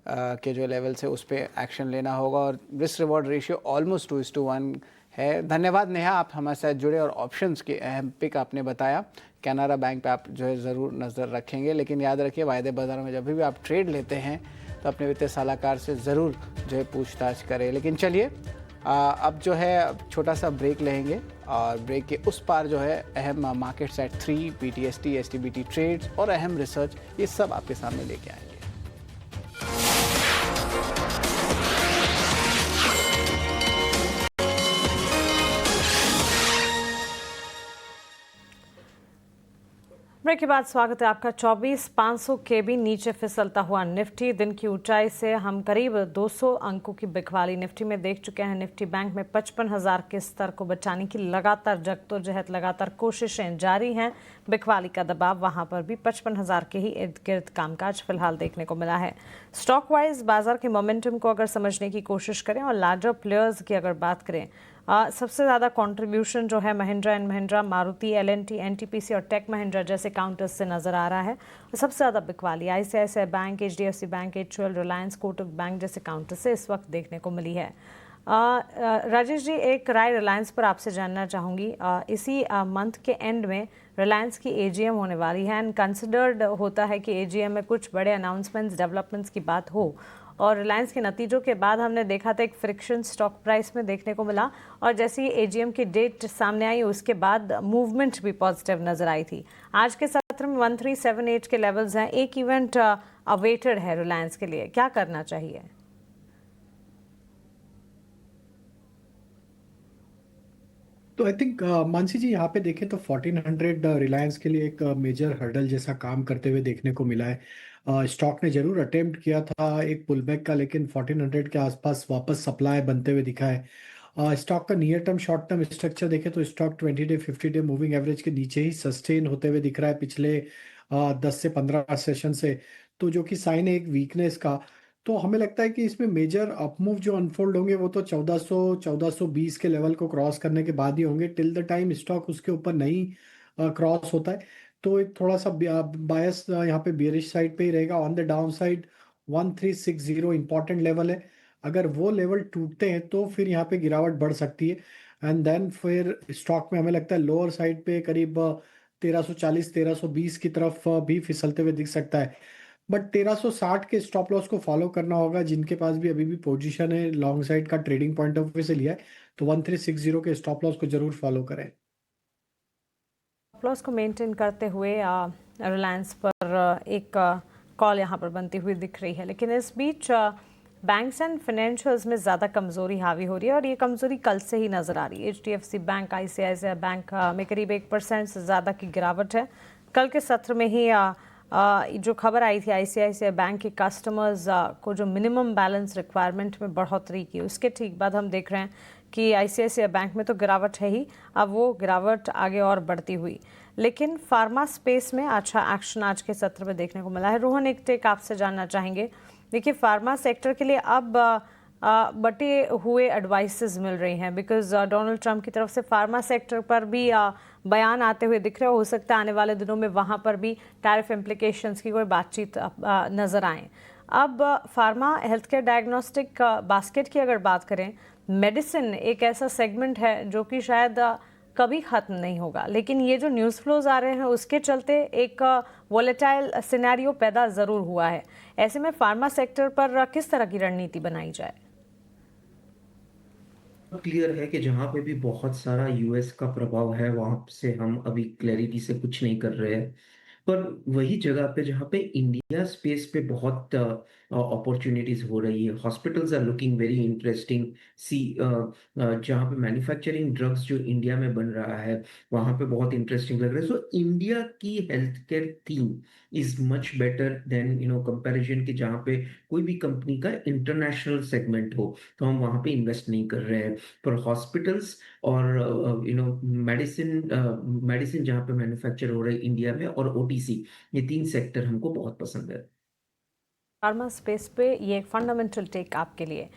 के जो लेवल से उस पर एक्शन लेना होगा और रिस्क रिवॉर्ड रेशियो ऑलमोस्ट 2:1 है। धन्यवाद नेहा, आप हमारे साथ जुड़े और ऑप्शंस के अहम पिक आपने बताया। कैनरा बैंक पे आप जो है ज़रूर नज़र रखेंगे, लेकिन याद रखिए वायदे बाजार में जब भी आप ट्रेड लेते हैं तो अपने वित्तीय सलाहकार से ज़रूर जो है पूछताछ करें। लेकिन चलिए अब जो है छोटा सा ब्रेक लेंगे और ब्रेक के उस पार जो है अहम markets at 3, PTST, STBT trades और अहम रिसर्च, ये सब आपके सामने लेके आएंगे। ब्रेक के बाद स्वागत है आपका। 24,500 के भी नीचे फिसलता हुआ निफ्टी दिन की ऊंचाई से हम करीब 200 अंकों की बिकवाली निफ्टी में देख चुके हैं। निफ्टी बैंक में 55,000 के स्तर को बचाने की लगातार जद्दोजहद, लगातार कोशिशें जारी हैं। बिकवाली का दबाव वहां पर भी 55,000 के ही इर्द गिर्द कामकाज फिलहाल देखने को मिला है। स्टॉक वाइज बाजार के मोमेंटम को अगर समझने की कोशिश करें और लार्जर प्लेयर्स की अगर बात करें, सबसे ज़्यादा कंट्रीब्यूशन जो है Mahindra and Mahindra, Maruti, L&T, NTPC और टेक महिंद्रा जैसे काउंटर्स से नज़र आ रहा है। और सबसे ज़्यादा बिकवाली ICICI bank, HDFC bank, HUL, Reliance, Kotak bank जैसे काउंटर से इस वक्त देखने को मिली है। राजेश जी, एक राय रिलायंस पर आपसे जानना चाहूँगी। इसी मंथ के एंड में रिलायंस की AGM होने वाली है एंड कंसिडर्ड होता है कि AGM में कुछ बड़े अनाउंसमेंट्स, डेवलपमेंट्स की बात हो, और रिलायंस के नतीजों के बाद हमने देखा था एक फ्रिक्शन स्टॉक प्राइस में देखने को मिला, और जैसे ही AGM की डेट सामने आई उसके बाद मूवमेंट भी पॉजिटिव नजर आई थी। आज के सत्र में 1378 के लेवल्स हैं, एक इवेंट अवेटेड है रिलायंस के लिए, क्या करना चाहिए? तो आई थिंक मानसी जी, यहाँ पे देखें तो 1400 रिलायंस के लिए एक मेजर हर्डल जैसा काम करते हुए देखने को मिला है। स्टॉक ने जरूर अटेम्प्ट किया था एक पुल बैक का, लेकिन 1400 के आसपास वापस सप्लाई बनते हुए दिखा है। स्टॉक का near term short term structure देखें तो stock 20 day 50 day moving average के नीचे ही सस्टेन होते हुए दिख रहा है पिछले 10 से 15 सेशन से, तो जो कि साइन है एक वीकनेस का। तो हमें लगता है कि इसमें मेजर अपमूव जो अनफोल्ड होंगे वो तो 1400-1420 के लेवल को क्रॉस करने के बाद ही होंगे। टिल द टाइम स्टॉक उसके ऊपर नहीं क्रॉस होता है तो एक थोड़ा सा बायस यहाँ पे बियरिश साइड पे ही रहेगा। On the down side 1360 important level है, अगर वो लेवल टूटते हैं तो फिर यहाँ पे गिरावट बढ़ सकती है। एंड देन फिर स्टॉक में हमें लगता है लोअर साइड पे करीब 1340-1320 की तरफ भी फिसलते हुए दिख सकता है। बट 1360 के स्टॉप लॉस को फॉलो करना होगा जिनके पास भी अभी भी पोजीशन है लॉन्ग साइड का ट्रेडिंग पॉइंट ऑफ व्यू से लिया है, तो 1360 के स्टॉप लॉस को जरूर फॉलो करें। स्टॉप लॉस को मेंटेन करते हुए रिलायंस पर एक कॉल यहाँ पर बनती हुई दिख रही है, लेकिन इस बीच बैंक्स एंड फाइनेंशियल्स में ज़्यादा कमज़ोरी हावी हो रही है और ये कमज़ोरी कल से ही नज़र आ रही है। HDFC बैंक, ICICI बैंक में करीब 1% से ज़्यादा की गिरावट है। कल के सत्र में ही जो खबर आई थी ICICI बैंक के कस्टमर्स को जो मिनिमम बैलेंस रिक्वायरमेंट में बढ़ोतरी की, उसके ठीक बाद हम देख रहे हैं कि ICICI बैंक में तो गिरावट है ही, अब वो गिरावट आगे और बढ़ती हुई। लेकिन फार्मा स्पेस में अच्छा एक्शन आज के सत्र में देखने को मिला है। रोहन, एक टेक आपसे जानना चाहेंगे। देखिए, फार्मा सेक्टर के लिए अब बटे हुए एडवाइसेस मिल रही हैं, बिकॉज डोनाल्ड ट्रंप की तरफ से फार्मा सेक्टर पर भी बयान आते हुए दिख रहे हो सकता है आने वाले दिनों में वहाँ पर भी टैरिफ इम्प्लिकेशंस की कोई बातचीत नज़र आए। अब pharma health care diagnostic basket की अगर बात करें, मेडिसिन एक ऐसा सेगमेंट है जो कि शायद कभी ख़त्म नहीं होगा, लेकिन ये जो न्यूज़ फ्लोज आ रहे हैं उसके चलते एक वॉलेटाइल सिनेरियो पैदा ज़रूर हुआ है। ऐसे में फार्मा सेक्टर पर किस तरह की रणनीति बनाई जाए? क्लियर है कि जहाँ पे भी बहुत सारा यूएस का प्रभाव है वहां से हम अभी क्लैरिटी से कुछ नहीं कर रहे हैं, पर वही जगह पे जहाँ पे इंडिया स्पेस पे बहुत अपॉर्चुनिटीज हो रही है। Hospitals are looking very interesting. जहाँ पे मैन्युफैक्चरिंग ड्रग्स जो इंडिया में बन रहा है वहाँ पे बहुत इंटरेस्टिंग लग रहा है। सो इंडिया की health care theme is much better than comparison के जहाँ पे कोई भी कंपनी का इंटरनेशनल सेगमेंट हो तो हम वहाँ पे इन्वेस्ट नहीं कर रहे हैं। पर हॉस्पिटल्स और मेडिसिन जहाँ पे मैन्युफैक्चर हो रही है इंडिया में, और OTC, ये 3 सेक्टर हमको बहुत पसंद है। फार्मा स्पेस पे ये एक फंडामेंटल टेक आपके लिए,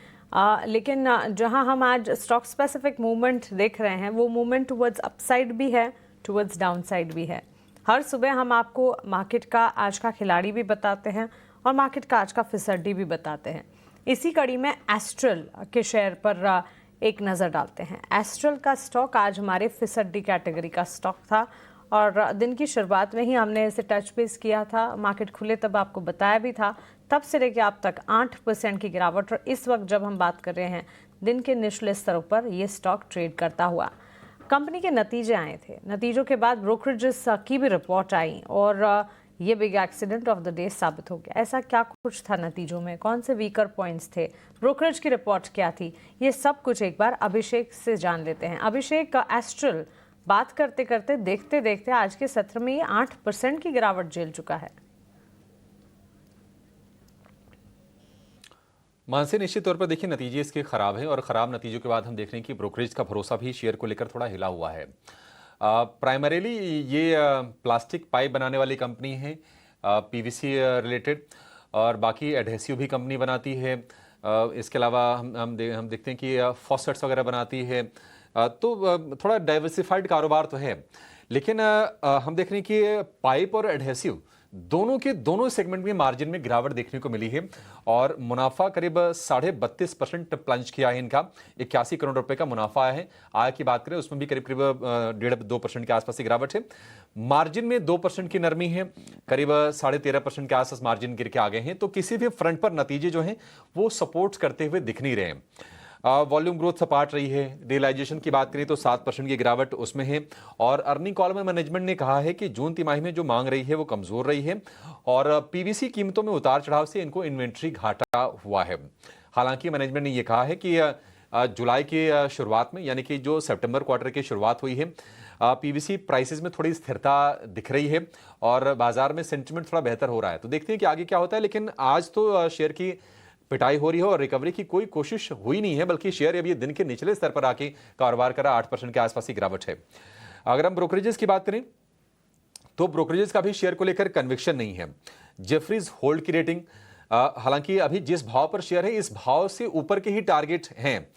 लेकिन जहां हम आज स्टॉक स्पेसिफिक मूवमेंट देख रहे हैं वो मूवमेंट टुवर्ड्स अपसाइड भी है, टुवर्ड्स डाउनसाइड भी है। हर सुबह हम आपको मार्केट का आज का खिलाड़ी भी बताते हैं और मार्केट का आज का फिसड्डी भी बताते हैं। इसी कड़ी में एस्ट्रल के शेयर पर एक नज़र डालते हैं। एस्ट्रल का स्टॉक आज हमारे फिसड्डी कैटेगरी का स्टॉक था और दिन की शुरुआत में ही हमने इसे टच बेस किया था, मार्केट खुले तब आपको बताया भी था, तब से लेके अब तक 8% की गिरावट, और इस वक्त जब हम बात कर रहे हैं दिन के निचले स्तरों पर ये स्टॉक ट्रेड करता हुआ। कंपनी के नतीजे आए थे, नतीजों के बाद ब्रोकरेजेस की भी रिपोर्ट आई और ये big accident of the day साबित हो गया। ऐसा क्या कुछ था नतीजों में, कौन से वीकर पॉइंट्स थे, ब्रोकरेज की रिपोर्ट क्या थी, ये सब कुछ एक बार अभिषेक से जान लेते हैं। अभिषेक, एस्ट्रल बात करते करते देखते देखते आज के सत्र में ये 8% की गिरावट झेल चुका है। मानसी, निश्चित तौर पर देखिए नतीजे इसके खराब हैं और खराब नतीजों के बाद हम देख रहे हैं कि ब्रोकरेज का भरोसा भी शेयर को लेकर थोड़ा हिला हुआ है। प्राइमरीली ये प्लास्टिक पाइप बनाने वाली कंपनी है, पीवीसी रिलेटेड, और बाकी एडहेसिव भी कंपनी बनाती है। इसके अलावा हम देखते हैं कि फॉसेट्स वगैरह बनाती है, तो थोड़ा डाइवर्सिफाइड कारोबार तो है। लेकिन हम देख रहे हैं कि पाइप और एडहेसिव दोनों सेगमेंट में मार्जिन में गिरावट देखने को मिली है और मुनाफा करीब 32.5% प्लंज किया है इनका। 81 करोड़ रुपए का मुनाफा आया है। आय की बात करें उसमें भी करीब 1.5-2% के आसपास की गिरावट है। मार्जिन में 2% की नरमी है, करीब 13.5% के आसपास मार्जिन गिर के आ गए हैं। तो किसी भी फ्रंट पर नतीजे जो हैं वो सपोर्ट करते हुए दिख नहीं रहे हैं। वॉल्यूम ग्रोथ सपाट रही है। रियलाइजेशन की बात करें तो 7% की गिरावट उसमें है और अर्निंग कॉल में मैनेजमेंट ने कहा है कि जून तिमाही में जो मांग रही है वो कमजोर रही है और पीवीसी कीमतों में उतार चढ़ाव से इनको इन्वेंट्री घाटा हुआ है। हालांकि मैनेजमेंट ने यह कहा है कि जुलाई के शुरुआत में, यानी कि जो सितंबर क्वार्टर की शुरुआत हुई है, पीवीसी प्राइसेस में थोड़ी स्थिरता दिख रही है और बाजार में सेंटिमेंट थोड़ा बेहतर हो रहा है। तो देखते हैं कि आगे क्या होता है। लेकिन आज तो शेयर की पिटाई हो रही है और रिकवरी की कोई कोशिश हुई नहीं है, बल्कि शेयर अभी दिन के निचले स्तर पर आके कारोबार करा। 8% के आसपास की गिरावट है। अगर हम ब्रोकरेजेस की बात करें तो ब्रोकरेजेस का भी शेयर को लेकर कन्विक्शन नहीं है। जेफरीज होल्ड की रेटिंग, हालांकि अभी जिस भाव पर शेयर है इस भाव से ऊपर के ही टारगेट हैं,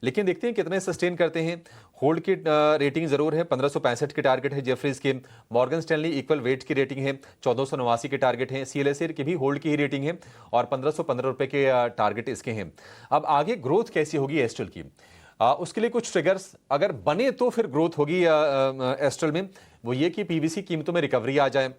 लेकिन देखते हैं कितने सस्टेन करते हैं। होल्ड की रेटिंग जरूर है, 1565 के टारगेट है जेफरीज के। मॉर्गन स्टैनली इक्वल वेट की रेटिंग है, 1489 के टारगेट है। सीएलएसए की भी होल्ड की ही रेटिंग है और 1515 रुपए के टारगेट इसके हैं। अब आगे ग्रोथ कैसी होगी एस्ट्रल की, उसके लिए कुछ ट्रिगर्स अगर बने तो फिर ग्रोथ होगी एस्ट्रल में। वो ये कि पीवीसी कीमतों में रिकवरी आ जाए,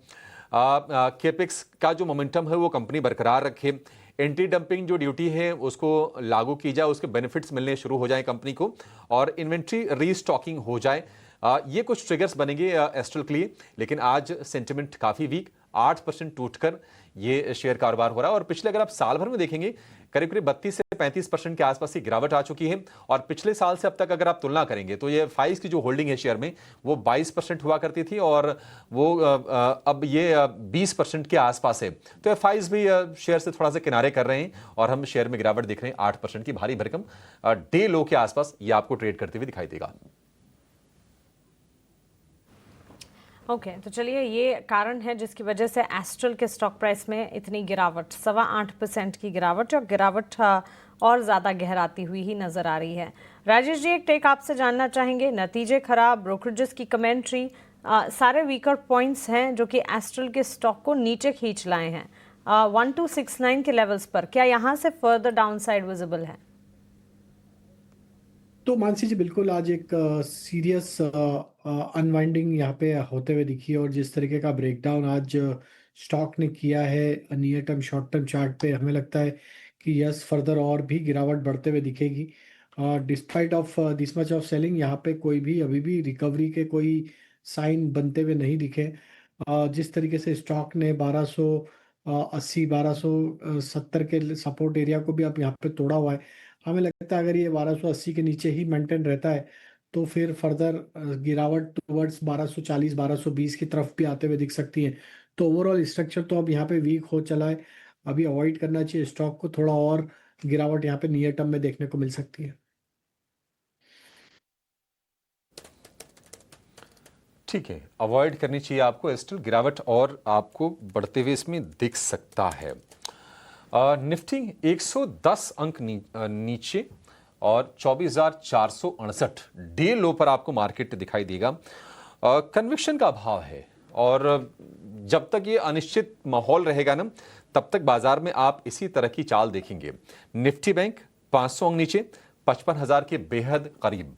केपेक्स का जो मोमेंटम है वो कंपनी बरकरार रखे, एंटी डंपिंग जो ड्यूटी है उसको लागू की जाए, उसके बेनिफिट्स मिलने शुरू हो जाए कंपनी को और इन्वेंट्री रीस्टॉकिंग हो जाए। ये कुछ ट्रिगर्स बनेंगे एस्ट्रल के लिए। लेकिन आज सेंटिमेंट काफी वीक, 8% टूटकर ये शेयर कारोबार हो रहा है और पिछले अगर आप साल भर में देखेंगे करीब 32 से 35% के आसपास की गिरावट आ चुकी है और पिछले साल से अब तक अगर आप तुलना करेंगे तो ये फाइज की जो होल्डिंग है शेयर में वो 22% हुआ करती थी और वो अब ये 20% के आसपास है। तो फाइज भी शेयर से थोड़ा सा किनारे कर रहे हैं और हम शेयर में गिरावट देख रहे हैं 8% की भारी भरकम डे लो के आसपास ये आपको ट्रेड करते हुए दिखाई देगा। ओके, तो चलिए ये कारण है जिसकी वजह से एस्ट्रल के स्टॉक प्राइस में इतनी गिरावट, 8.25% की गिरावट, और गिरावट और ज़्यादा गहराती हुई ही नज़र आ रही है। राजेश जी, एक टेक आपसे जानना चाहेंगे। नतीजे खराब, ब्रोकरेजेस की कमेंट्री, सारे वीकर पॉइंट्स हैं जो कि एस्ट्रल के स्टॉक को नीचे खींच लाए हैं 1269 के लेवल्स पर। क्या यहाँ से फर्दर डाउनसाइड विजिबल है? तो मानसी जी बिल्कुल आज एक सीरियस अनवाइंडिंग यहाँ पे होते हुए दिखी और जिस तरीके का ब्रेकडाउन आज स्टॉक ने किया है near term short term chart पे, हमें लगता है कि यस फर्दर और भी गिरावट बढ़ते हुए दिखेगी। Despite of this much of selling यहाँ पे कोई भी अभी भी रिकवरी के कोई साइन बनते हुए नहीं दिखे। जिस तरीके से स्टॉक ने 1280 1270 के सपोर्ट एरिया को भी अब यहाँ पे तोड़ा हुआ है, हमें लगता है अगर ये 1280 के नीचे ही मेंटेन रहता है तो फिर फर्दर गिरावट टुवर्ड्स 1240 1220 की तरफ भी आते हुए दिख सकती है। तो ओवरऑल स्ट्रक्चर तो अब यहाँ पे वीक हो चला है, अभी अवॉइड करना चाहिए स्टॉक को। थोड़ा और गिरावट यहाँ पे नियर टर्म में देखने को मिल सकती है। ठीक है, अवॉइड करनी चाहिए आपको एस्ट्रल। गिरावट और आपको बढ़ते हुए इसमें दिख सकता है। निफ्टी 110 अंक नीचे और 24,468 डे लो पर आपको मार्केट दिखाई देगा। कन्विक्शन का अभाव है और जब तक ये अनिश्चित माहौल रहेगा ना तब तक बाजार में आप इसी तरह की चाल देखेंगे। निफ्टी बैंक 500 अंक नीचे, 55,000 के बेहद करीब।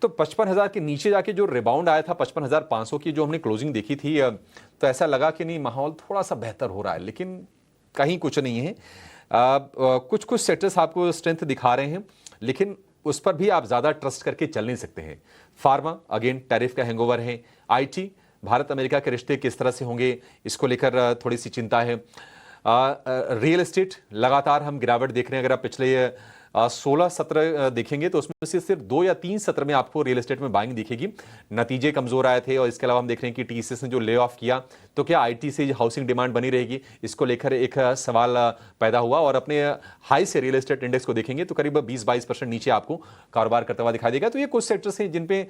तो 55,000 के नीचे जाके जो रिबाउंड आया था 55,500 की जो हमने क्लोजिंग देखी थी, तो ऐसा लगा कि नहीं माहौल थोड़ा सा बेहतर हो रहा है, लेकिन कहीं कुछ नहीं है। कुछ सेक्टर्स आपको स्ट्रेंथ दिखा रहे हैं, लेकिन उस पर भी आप ज़्यादा ट्रस्ट करके चल नहीं सकते हैं। फार्मा अगेन टैरिफ का हैंगओवर है। आईटी, भारत अमेरिका के रिश्ते किस तरह से होंगे, इसको लेकर थोड़ी सी चिंता है। रियल एस्टेट लगातार हम गिरावट देख रहे हैं। अगर आप पिछले 16 सत्र देखेंगे तो उसमें से सिर्फ 2 या 3 सत्र में आपको रियल एस्टेट में बाइंग दिखेगी। नतीजे कमजोर आए थे और इसके अलावा हम देख रहे हैं कि टीसीएस ने जो ले ऑफ किया, तो क्या आईटी से हाउसिंग डिमांड बनी रहेगी, इसको लेकर एक सवाल पैदा हुआ। और अपने हाई से रियल एस्टेट इंडेक्स को देखेंगे तो करीब 20-22% नीचे आपको कारोबार करता हुआ दिखाई देगा। तो ये कुछ सेक्टर्स हैं जिन पे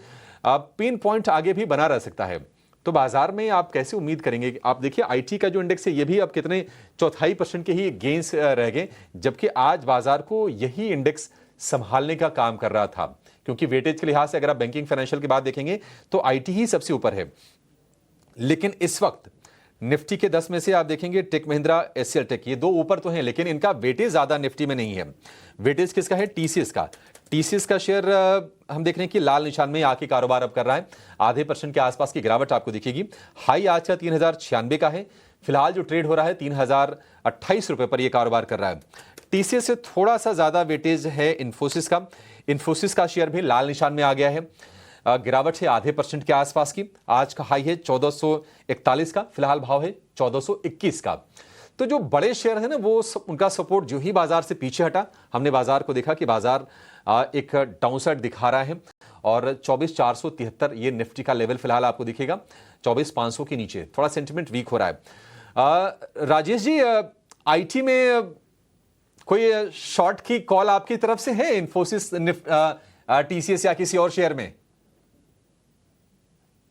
पेन पॉइंट आगे भी बना रह सकता है। तो बाजार में आप कैसे उम्मीद करेंगे? आप देखिए आईटी का जो इंडेक्स है ये भी अब कितने 0.25% के ही गेंस रह गए, जबकि आज बाजार को यही इंडेक्स संभालने का काम कर रहा था। क्योंकि वेटेज के लिहाज से अगर आप बैंकिंग फाइनेंशियल की बात देखेंगे तो आईटी ही सबसे ऊपर है। लेकिन इस वक्त निफ्टी के 10 में से आप देखेंगे टेक महिंद्रा, एचसीएल टेक, ये 2 ऊपर तो हैं, लेकिन इनका वेटेज ज्यादा निफ्टी में नहीं है। वेटेज किसका है? टीसीएस का। टीसीएस का शेयर हम देख रहे हैं कि लाल निशान में आके कारोबार अब कर रहा है। आधे % के आसपास की गिरावट आपको दिखेगी। हाई आज का 3096 का है। फिलहाल जो ट्रेड हो रहा है 3028 रुपए पर यह कारोबार कर रहा है। टीसीएस से थोड़ा सा ज्यादा वेटेज है इन्फोसिस का। इन्फोसिस का शेयर भी लाल निशान में आ गया है। गिरावट है आधे % के आसपास की। आज का हाई है 1441 का, फिलहाल भाव है 1421 का। तो जो बड़े शेयर है ना, वो उनका सपोर्ट जो ही बाजार से पीछे हटा, हमने बाजार को देखा कि बाजार एक डाउनसाइड दिखा रहा है। और 24,473 ये निफ्टी का लेवल फिलहाल आपको दिखेगा। 24,500 के नीचे थोड़ा सेंटिमेंट वीक हो रहा है। राजेश जी, आईटी में कोई शॉर्ट की कॉल आपकी तरफ से है इन्फोसिस, टीसीएस या किसी और शेयर में?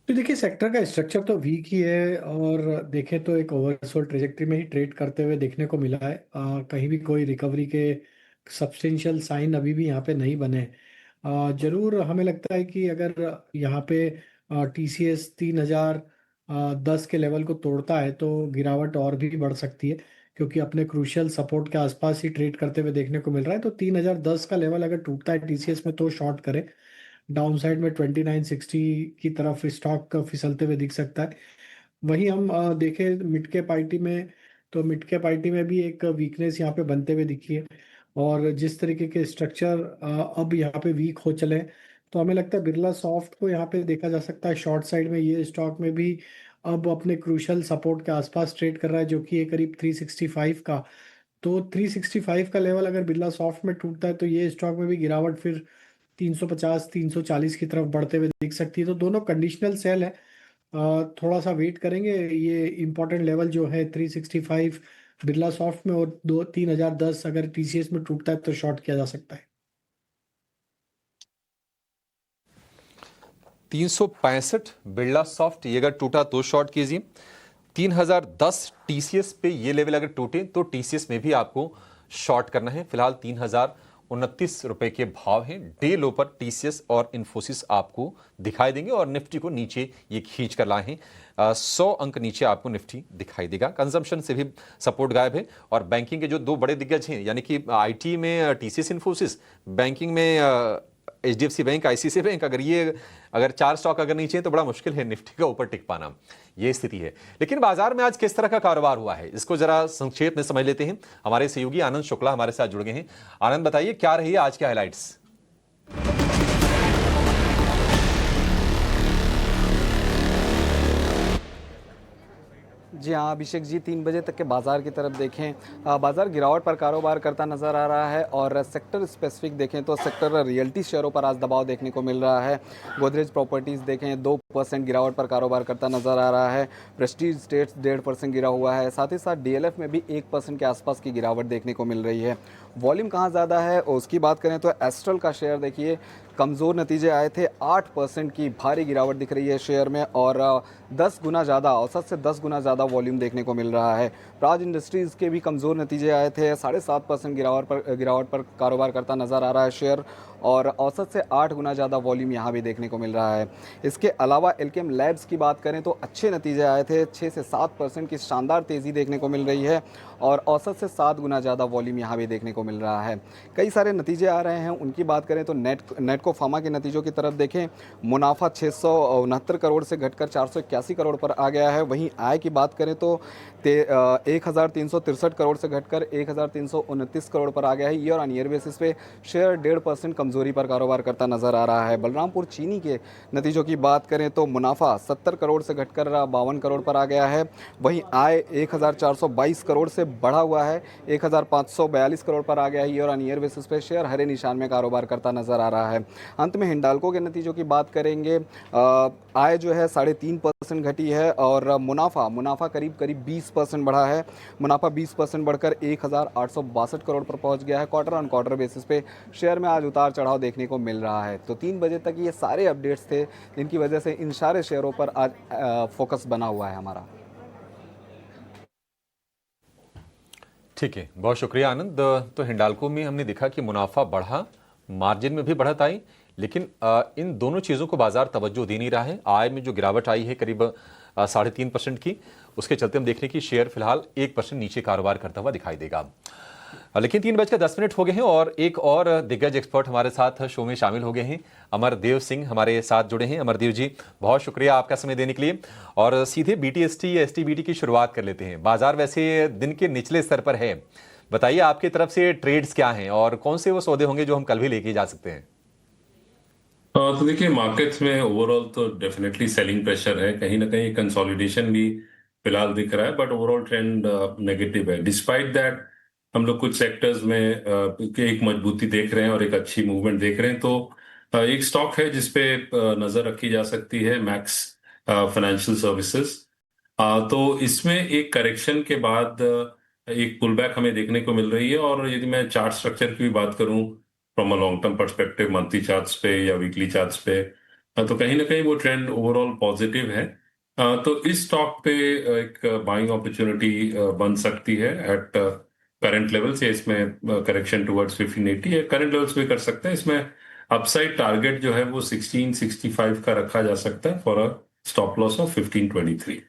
तो देखिए सेक्टर का स्ट्रक्चर तो वीक ही है और देखें तो एक ओवरसोल्ड ट्रेजेक्ट्री में ही ट्रेड करते हुए देखने को मिला है। कहीं भी कोई रिकवरी के सब्सटेंशियल साइन अभी भी यहाँ पे नहीं बने। जरूर हमें लगता है कि अगर यहाँ पे टीसीएस 3010 के लेवल को तोड़ता है तो गिरावट और भी बढ़ सकती है, क्योंकि अपने क्रूशियल सपोर्ट के आसपास ही ट्रेड करते हुए देखने को मिल रहा है। तो 3010 का लेवल अगर टूटता है टीसीएस में तो शॉर्ट करे। डाउनसाइड में 2960 की तरफ स्टॉक फिसलते हुए दिख सकता है। वहीं हम देखें मिड कैप आईटी में, तो मिड कैप आईटी में भी एक वीकनेस यहाँ पे बनते हुए दिखी है। और जिस तरीके के स्ट्रक्चर अब यहाँ पे वीक हो चले हैं, तो हमें लगता है बिरला सॉफ्ट को यहाँ पे देखा जा सकता है शॉर्ट साइड में। ये स्टॉक में भी अब अपने क्रूशियल सपोर्ट के आसपास ट्रेड कर रहा है, जो कि है करीब 365 का। तो 365 का लेवल अगर बिरला सॉफ्ट में टूटता है तो ये स्टॉक में भी गिरावट फिर 350 340 की तरफ बढ़ते हुए दिख सकती है। तो दोनों कंडीशनल सेल है। थोड़ा सा वेट करेंगे। ये इंपॉर्टेंट लेवल जो है 365 बिरला सॉफ्ट में और 3010 अगर टीसीएस में टूटता है तो शॉर्ट किया जा सकता है। 365 बिरला सॉफ्ट ये अगर टूटा तो शॉर्ट कीजिए। 3010 टीसीएस पे ये लेवल अगर टूटे तो टीसीएस में भी आपको शॉर्ट करना है। फिलहाल 3029 रुपए के भाव हैं। डे लो पर टीसीएस और इन्फोसिस आपको दिखाई देंगे और निफ्टी को नीचे ये खींच कर लाए हैं। 100 अंक नीचे आपको निफ्टी दिखाई देगा। कंजम्पशन से भी सपोर्ट गायब है। और बैंकिंग के जो 2 बड़े दिग्गज हैं, यानी कि आईटी में टीसीएस इन्फोसिस, बैंकिंग में एचडीएफसी बैंक, आईसीआईसीआई बैंक, अगर 4 स्टॉक अगर नीचे हैं तो बड़ा मुश्किल है निफ्टी का ऊपर टिक पाना। ये स्थिति है। लेकिन बाजार में आज किस तरह का कारोबार हुआ है, इसको जरा संक्षेप में समझ लेते हैं। हमारे सहयोगी आनंद शुक्ला हमारे साथ जुड़ गए हैं। आनंद, बताइए क्या रही है आज के हाइलाइट्स? जी हाँ अभिषेक जी, 3 बजे तक के बाजार की तरफ देखें, बाजार गिरावट पर कारोबार करता नजर आ रहा है। और सेक्टर स्पेसिफिक देखें तो सेक्टर रियल्टी शेयरों पर आज दबाव देखने को मिल रहा है। गोदरेज प्रॉपर्टीज़ देखें 2% गिरावट पर कारोबार करता नजर आ रहा है। प्रेस्टीज स्टेट्स 1.5% गिरा हुआ है। साथ ही साथ डीएलएफ में भी 1% के आसपास की गिरावट देखने को मिल रही है। वॉल्यूम कहाँ ज़्यादा है उसकी बात करें तो एस्ट्रल का शेयर देखिए, कमज़ोर नतीजे आए थे, 8% की भारी गिरावट दिख रही है शेयर में और 10 गुना ज़्यादा, औसत से 10 गुना ज़्यादा वॉल्यूम देखने को मिल रहा है। प्राज इंडस्ट्रीज़ के भी कमज़ोर नतीजे आए थे, 7.5% गिरावट पर कारोबार करता नज़र आ रहा है शेयर और औसत से 8 गुना ज़्यादा वॉल्यूम यहाँ भी देखने को मिल रहा है। इसके अलावा एल्केम लैब्स की बात करें तो अच्छे नतीजे आए थे, 6 से 7% की शानदार तेज़ी देखने को मिल रही है और औसत से 7 गुना ज़्यादा वॉल्यूम यहाँ भी देखने को मिल रहा है। कई सारे नतीजे आ रहे हैं, उनकी बात करें तो नेटको फार्मा के नतीजों की तरफ देखें, मुनाफा 669 करोड़ से घटकर 481 करोड़ पर आ गया है। वहीं आय की बात करें तो 1363 करोड़ से घटकर 1329 करोड़ पर आ गया है। ईयर ऑन ईयर बेसिस पे शेयर 1.5% कमज़ोरी पर कारोबार करता नज़र आ रहा है। बलरामपुर चीनी के नतीजों की बात करें तो मुनाफा 70 करोड़ से घटकर 52 करोड़ पर आ गया है। वहीं आय 1422 करोड़ से बढ़ा हुआ है, 1542 करोड़ पर आ गया है। ईयर ऑन ईयर बेसिस पे शेयर हरे निशान में कारोबार करता नज़र आ रहा है। अंत में हिंडाल्को के नतीजों की बात करेंगे। आय जो है 3.5% घटी है और मुनाफा करीब 20% बढ़ा है। मुनाफा 20% बढ़कर 1862 करोड़ पर पहुंच गया है। क्वार्टर ऑन क्वार्टर बेसिस पे शेयर में आज उतार चढ़ाव देखने को मिल रहा है। तो 3 बजे तक ये सारे अपडेट्स थे जिनकी वजह से इन सारे शेयरों पर आज फोकस बना हुआ है हमारा। ठीक है, बहुत शुक्रिया आनंद। तो हिंडाल्को में हमने देखा कि मुनाफा बढ़ा, मार्जिन में भी बढ़त आई, लेकिन इन दोनों चीज़ों को बाजार तवज्जो दे नहीं रहा है। आय में जो गिरावट आई है करीब 3.5% की, उसके चलते हम देख रहे हैं कि शेयर फिलहाल 1% नीचे कारोबार करता हुआ दिखाई देगा। लेकिन 3:10 हो गए हैं और एक और दिग्गज एक्सपर्ट हमारे साथ शो में शामिल हो गए हैं। अमरदेव सिंह हमारे साथ जुड़े हैं। अमरदेव जी, बहुत शुक्रिया आपका समय देने के लिए। और सीधे BTST या STBT की शुरुआत कर लेते हैं। बाजार वैसे दिन के निचले स्तर पर है, बताइए आपकी तरफ से ट्रेड्स क्या हैं और कौन से वो सौदे होंगे जो हम कल भी लेके जा सकते हैं? तो देखिए, मार्केट्स में ओवरऑल तो डेफिनेटली सेलिंग प्रेशर है, कहीं ना कहीं कंसोलिडेशन भी फिलहाल दिख रहा है, बट ओवरऑल ट्रेंड नेगेटिव है। डिस्पाइट दैट हम लोग कुछ सेक्टर्स में एक मजबूती देख रहे हैं और एक अच्छी मूवमेंट देख रहे हैं। तो एक स्टॉक है जिसपे नजर रखी जा सकती है, मैक्स फाइनेंशियल सर्विसेज। तो इसमें एक करेक्शन के बाद एक पुलबैक हमें देखने को मिल रही है। और यदि मैं चार्ट स्ट्रक्चर की भी बात करूं from a long term perspective, monthly charts पे या वीकली चार्ट्स पे, तो कहीं ना कहीं वो ट्रेंड ओवरऑल पॉजिटिव है। तो इस स्टॉक पे एक बाइंग अपॉर्चुनिटी बन सकती है एट करंट लेवल्स, या इसमें करेक्शन टुवर्ड्स 1580 या करंट लेवल्स भी कर सकते हैं। इसमें अपसाइड टारगेट जो है वो 1665 का रखा जा सकता है for a stop loss of 1523।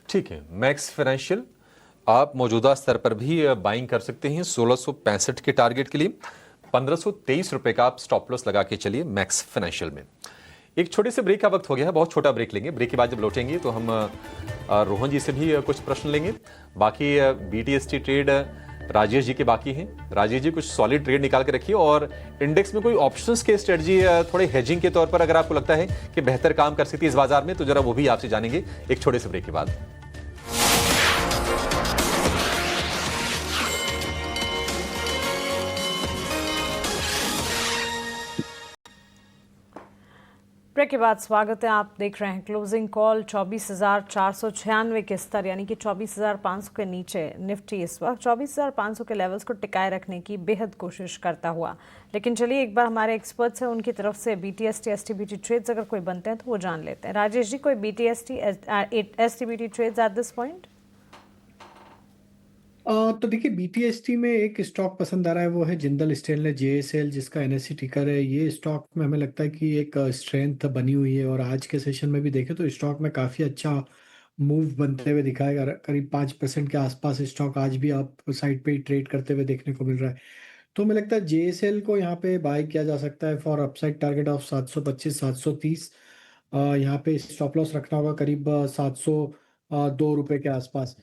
ठीक है, मैक्स फाइनेंशियल आप मौजूदा स्तर पर भी बाइंग कर सकते हैं 1665 के टारगेट के लिए। 1523 रुपए का आप स्टॉप लॉस लगा के चलिए मैक्स फाइनेंशियल में। एक छोटे से ब्रेक का वक्त हो गया है, बहुत छोटा ब्रेक लेंगे। ब्रेक के बाद जब लौटेंगे तो हम रोहन जी से भी कुछ प्रश्न लेंगे। बाकी BTST ट्रेड राजेश जी के बाकी हैं। राजेश जी कुछ सॉलिड ट्रेड निकाल के रखिए और इंडेक्स में कोई ऑप्शंस के स्ट्रेटजी थोड़े हेजिंग के तौर पर अगर आपको लगता है कि बेहतर काम कर सकती है इस बाजार में, तो जरा वो भी आपसे जानेंगे एक छोटे से ब्रेक के बाद। ब्रेक के बाद स्वागत है। आप देख रहे हैं क्लोजिंग कॉल। 24,496 के स्तर यानी कि 24,500 के नीचे निफ्टी इस वक्त 24,500 के लेवल्स को टिकाए रखने की बेहद कोशिश करता हुआ। लेकिन चलिए एक बार हमारे एक्सपर्ट्स हैं उनकी तरफ से BTST STBT ट्रेड्स अगर कोई बनते हैं तो वो जान लेते हैं। राजेश जी, कोई BTST STBT trades at this point? तो देखिए, BTST में एक स्टॉक पसंद आ रहा है, वो है जिंदल स्टेनलेस JSL, जिसका NSE टिकर है। ये स्टॉक में हमें लगता है कि एक स्ट्रेंथ बनी हुई है और आज के सेशन में भी देखें तो स्टॉक में काफ़ी अच्छा मूव बनते हुए दिखाएगा। करीब 5% के आसपास स्टॉक आज भी अप साइड पे ही ट्रेड करते हुए देखने को मिल रहा है। तो हमें लगता है JSL को यहाँ पे बाय किया जा सकता है फॉर अपसाइड टारगेट ऑफ 725-730। यहाँ पे स्टॉप लॉस रखना होगा करीब 702 रुपये के आसपास।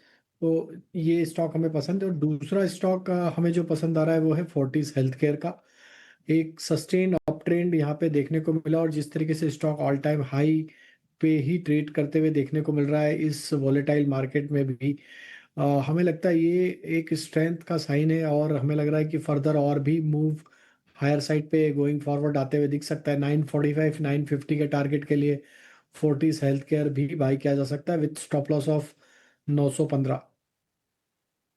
तो ये स्टॉक हमें पसंद है। और दूसरा स्टॉक हमें जो पसंद आ रहा है वो है फोर्टिस हेल्थ केयर का। एक सस्टेन अप ट्रेंड यहाँ पे देखने को मिला और जिस तरीके से स्टॉक ऑल टाइम हाई पे ही ट्रेड करते हुए देखने को मिल रहा है इस वॉलेटाइल मार्केट में भी, हमें लगता है ये एक स्ट्रेंथ का साइन है। और हमें लग रहा है कि फर्दर और भी मूव हायर साइड पे गोइंग फॉरवर्ड आते हुए दिख सकता है। 945 950 के टारगेट के लिए फोर्टिस हेल्थ केयर भी बाई किया जा सकता है विथ स्टॉप लॉस ऑफ 915।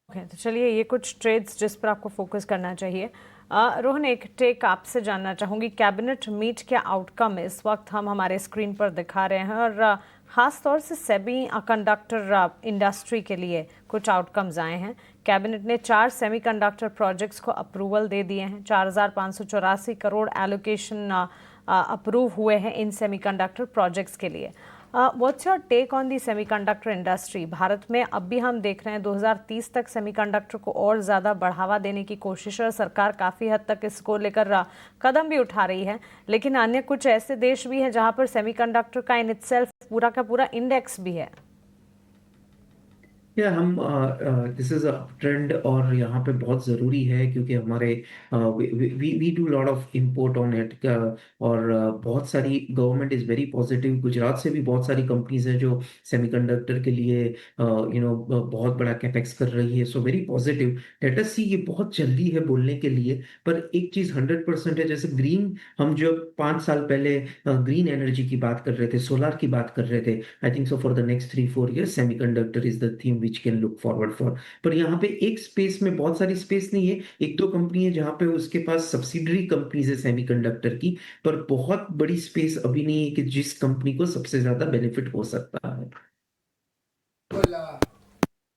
तो चलिए ये कुछ ट्रेड्स जिस पर आपको फोकस करना चाहिए। रोहन, एक टेक आपसे जानना चाहूँगी। कैबिनेट मीट के आउटकम इस वक्त हम हमारे स्क्रीन पर दिखा रहे हैं और ख़ास तौर से सेमी कंडक्टर इंडस्ट्री के लिए कुछ आउटकम्स आए हैं। कैबिनेट ने 4 सेमीकंडक्टर प्रोजेक्ट्स को अप्रूवल दे दिए हैं। 4,584 करोड़ एलोकेशन अप्रूव हुए हैं इन सेमीकंडक्टर प्रोजेक्ट्स के लिए। What's your take on the semiconductor industry? Bharat में अब भी हम देख रहे हैं 2030 तक सेमीकंडक्टर को और ज़्यादा बढ़ावा देने की कोशिश है और सरकार काफ़ी हद तक इसको लेकर कदम भी उठा रही है। लेकिन अन्य कुछ ऐसे देश भी हैं जहां पर सेमीकंडक्टर का इन इटसेल्फ पूरा का पूरा इंडेक्स भी है। या हम दिस इज अ ट्रेंड और यहाँ पे बहुत ज़रूरी है क्योंकि हमारे we do lot of import on it और बहुत सारी government is very positive. Gujarat से भी बहुत सारी कंपनीज हैं जो सेमीकंडक्टर के लिए बहुत बड़ा कैपेक्स कर रही है। So very positive. Let us see, ये बहुत जल्दी है बोलने के लिए, पर एक चीज़ 100% है। जैसे ग्रीन, हम जो 5 साल पहले ग्रीन एनर्जी की बात कर रहे थे, सोलर की बात कर रहे थे, आई think so for the next 3-4 years semiconductor is the theme which can look forward for. पर यहाँ पे एक स्पेस में बहुत सारी स्पेस नहीं है, एक दो कंपनी है जहाँ पे उसके पास सब्सिडरी कंपनीज है सेमीकंडक्टर की, पर बहुत बड़ी स्पेस अभी नहीं है कि जिस कंपनी को सबसे ज्यादा बेनिफिट हो सकता है।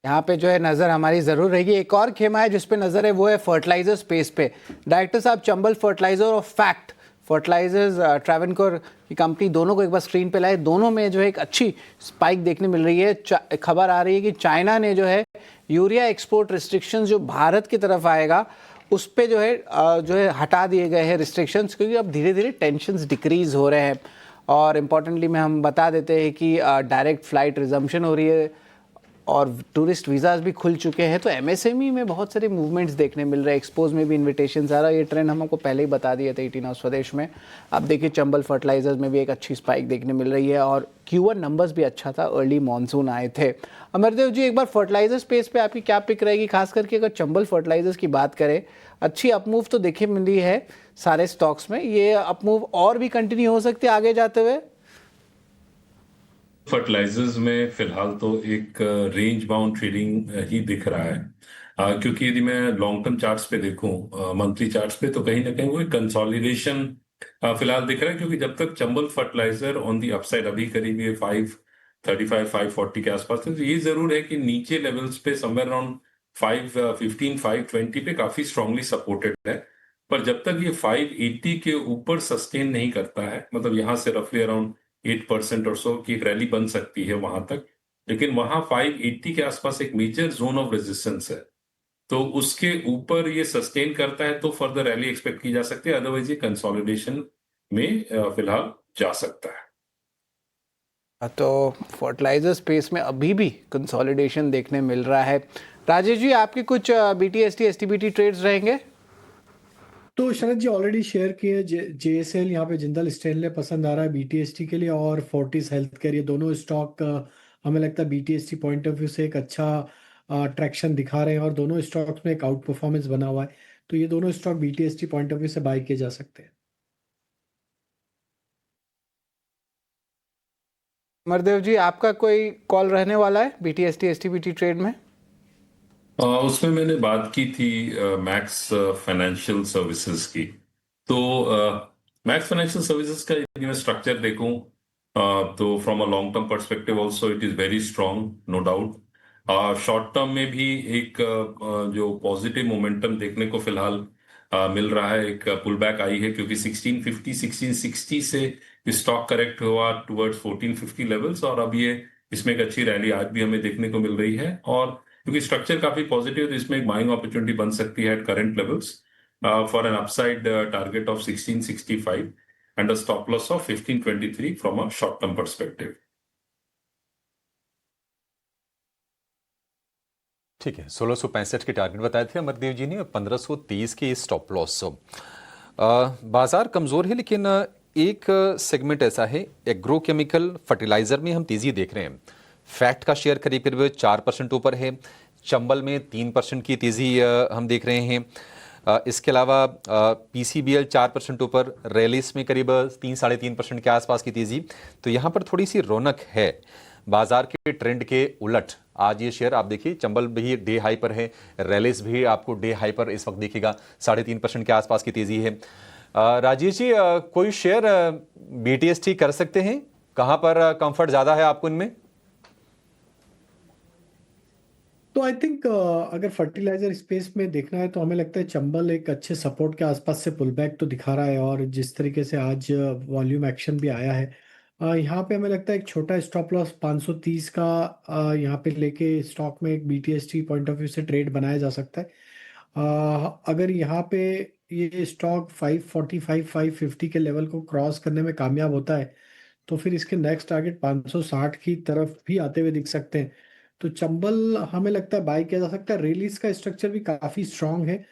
यहाँ पे जो है नज़र हमारी ज़रूर रहेगी। एक और खेमा है जिस पे नज़र है, वो है फर्टिलाइजर स्पेस पे। डायरेक्टर साहब, चंबल फर्टिलाइजर और फैक्ट फर्टिलाइजर्स, ट्रैवनकोर की कंपनी, दोनों को एक बार स्क्रीन पे लाए। दोनों में जो है एक अच्छी स्पाइक देखने मिल रही है। खबर आ रही है कि चाइना ने जो है यूरिया एक्सपोर्ट रिस्ट्रिक्शंस जो भारत की तरफ आएगा उस पे जो है हटा दिए गए हैं रिस्ट्रिक्शंस, क्योंकि अब धीरे धीरे टेंशंस डिक्रीज हो रहे हैं। और इम्पॉर्टेंटली में हम बता देते हैं कि डायरेक्ट फ्लाइट रिजम्पशन हो रही है और टूरिस्ट वीज़ाज भी खुल चुके हैं। तो एमएसएमई में बहुत सारे मूवमेंट्स देखने मिल रहे हैं। एक्सपोज में भी इन्विटेशन आ रहा है। ये ट्रेंड हम आपको पहले ही बता दिए थे 18 स्वदेश में। अब देखिए चंबल फर्टिलाइजर्स में भी एक अच्छी स्पाइक देखने मिल रही है और Q1 नंबर्स भी अच्छा था, अर्ली मानसून आए थे। अमरदेव जी, एक बार फर्टिलाइजर स्पेस पे आपकी क्या पिक रहेगी, खास करके अगर चंबल फर्टिलाइजर्स की बात करें? अच्छी अपमूव तो देखे मिली है सारे स्टॉक्स में, ये अपमूव और भी कंटिन्यू हो सकती है आगे जाते हुए? फर्टिलाइजर्स में फिलहाल तो एक रेंज बाउंड ट्रेडिंग ही दिख रहा है, क्योंकि यदि मैं लॉन्ग टर्म चार्ट्स पे देखूं, मंथली चार्ट्स पे, तो कहीं ना कहीं वो एक कंसोलिडेशन फिलहाल दिख रहा है। क्योंकि जब तक Chambal fertiliser on the upside अभी करीब ये 535 540 के आसपास है, तो ये जरूर है कि नीचे लेवल्स पे समवेयर अराउंड 515 520 पे काफी स्ट्रांगली सपोर्टेड है। पर जब तक ये 580 के ऊपर सस्टेन नहीं करता है, मतलब यहां से रफली अराउंड 8% और सो की एक रैली बन सकती है वहां तक, लेकिन वहां 580 के आसपास एक मेजर जोन ऑफ रेजिस्टेंस है। तो उसके ऊपर ये सस्टेन करता है तो फर्दर रैली एक्सपेक्ट की जा सकती है, अदरवाइज ये कंसोलिडेशन में फिलहाल जा सकता है। तो फर्टिलाइजर स्पेस में अभी भी कंसोलिडेशन देखने मिल रहा है। राजेश जी, आपके कुछ BTST STBT ट्रेड्स रहेंगे? तो शरद जी ऑलरेडी शेयर किए। JSL यहाँ पे जिंदल स्टेनले पसंद आ रहा है BTST के लिए, और फोर्टिस हेल्थ केयर, ये दोनों स्टॉक हमें लगता है BTST पॉइंट ऑफ व्यू से एक अच्छा ट्रैक्शन दिखा रहे हैं और दोनों स्टॉक्स में एक आउट परफॉर्मेंस बना हुआ है। तो ये दोनों stock BTST point of view से बाय किए जा सकते हैं। अमरदेव जी, आपका कोई कॉल रहने वाला है BTST STBT ट्रेड में? उसमें मैंने बात की थी मैक्स फाइनेंशियल सर्विसेज की। तो मैक्स फाइनेंशियल सर्विसेज का यदि मैं स्ट्रक्चर देखूं, तो from a long term perspective also it is very strong, no doubt. Short term में भी एक जो पॉजिटिव मोमेंटम देखने को फिलहाल मिल रहा है। एक पुल बैक आई है, क्योंकि 1650 1660 से स्टॉक करेक्ट हुआ टुवर्ड्स 1450 लेवल्स, और अब ये इसमें एक अच्छी रैली आज भी हमें देखने को मिल रही है। और क्योंकि स्ट्रक्चर काफी पॉजिटिव है, तो इसमें एक बाइंग अपॉर्चुनिटी बन सकती है at current levels for an upside target of 1665 and a stop loss of 1523 from a short term perspective. ठीक है, 1665 के टारगेट बताए थे अमरदेव जी ने, 1530 के स्टॉप लॉस। बाजार कमजोर है, लेकिन एक सेगमेंट ऐसा है, एग्रोकेमिकल फर्टिलाइजर में हम तेजी देख रहे हैं। फैक्ट का शेयर करीब करीब 4% ऊपर है। चंबल में 3% की तेजी हम देख रहे हैं। इसके अलावा PCBL 4% ऊपर, रैलिस में करीब 3-3.5% के आसपास की तेजी। तो यहाँ पर थोड़ी सी रौनक है। बाजार के ट्रेंड के उलट आज ये शेयर आप देखिए, चंबल भी डे हाई पर है, रैलिस भी आपको डे हाई पर इस वक्त देखिएगा 3.5% के आसपास की तेजी है। राजेश जी, कोई शेयर BTST कर सकते हैं? कहाँ पर कंफर्ट ज्यादा है आपको इनमें? तो आई थिंक अगर फर्टिलाइजर स्पेस में देखना है तो हमें लगता है चंबल एक अच्छे सपोर्ट के आसपास से पुल बैक तो दिखा रहा है, और जिस तरीके से आज वॉल्यूम एक्शन भी आया है, यहाँ पे हमें लगता है एक छोटा स्टॉप लॉस 530 का यहाँ पे लेके स्टॉक में एक BTST पॉइंट ऑफ व्यू से ट्रेड बनाया जा सकता है। अगर यहाँ पे ये स्टॉक 545 550 के लेवल को क्रॉस करने में कामयाब होता है तो फिर इसके नेक्स्ट टारगेट 560 की तरफ भी आते हुए दिख सकते हैं। तो चंबल हमें लगता है बाय किया जा सकता है। रेलिस का स्ट्रक्चर भी काफ़ी स्ट्रांग है।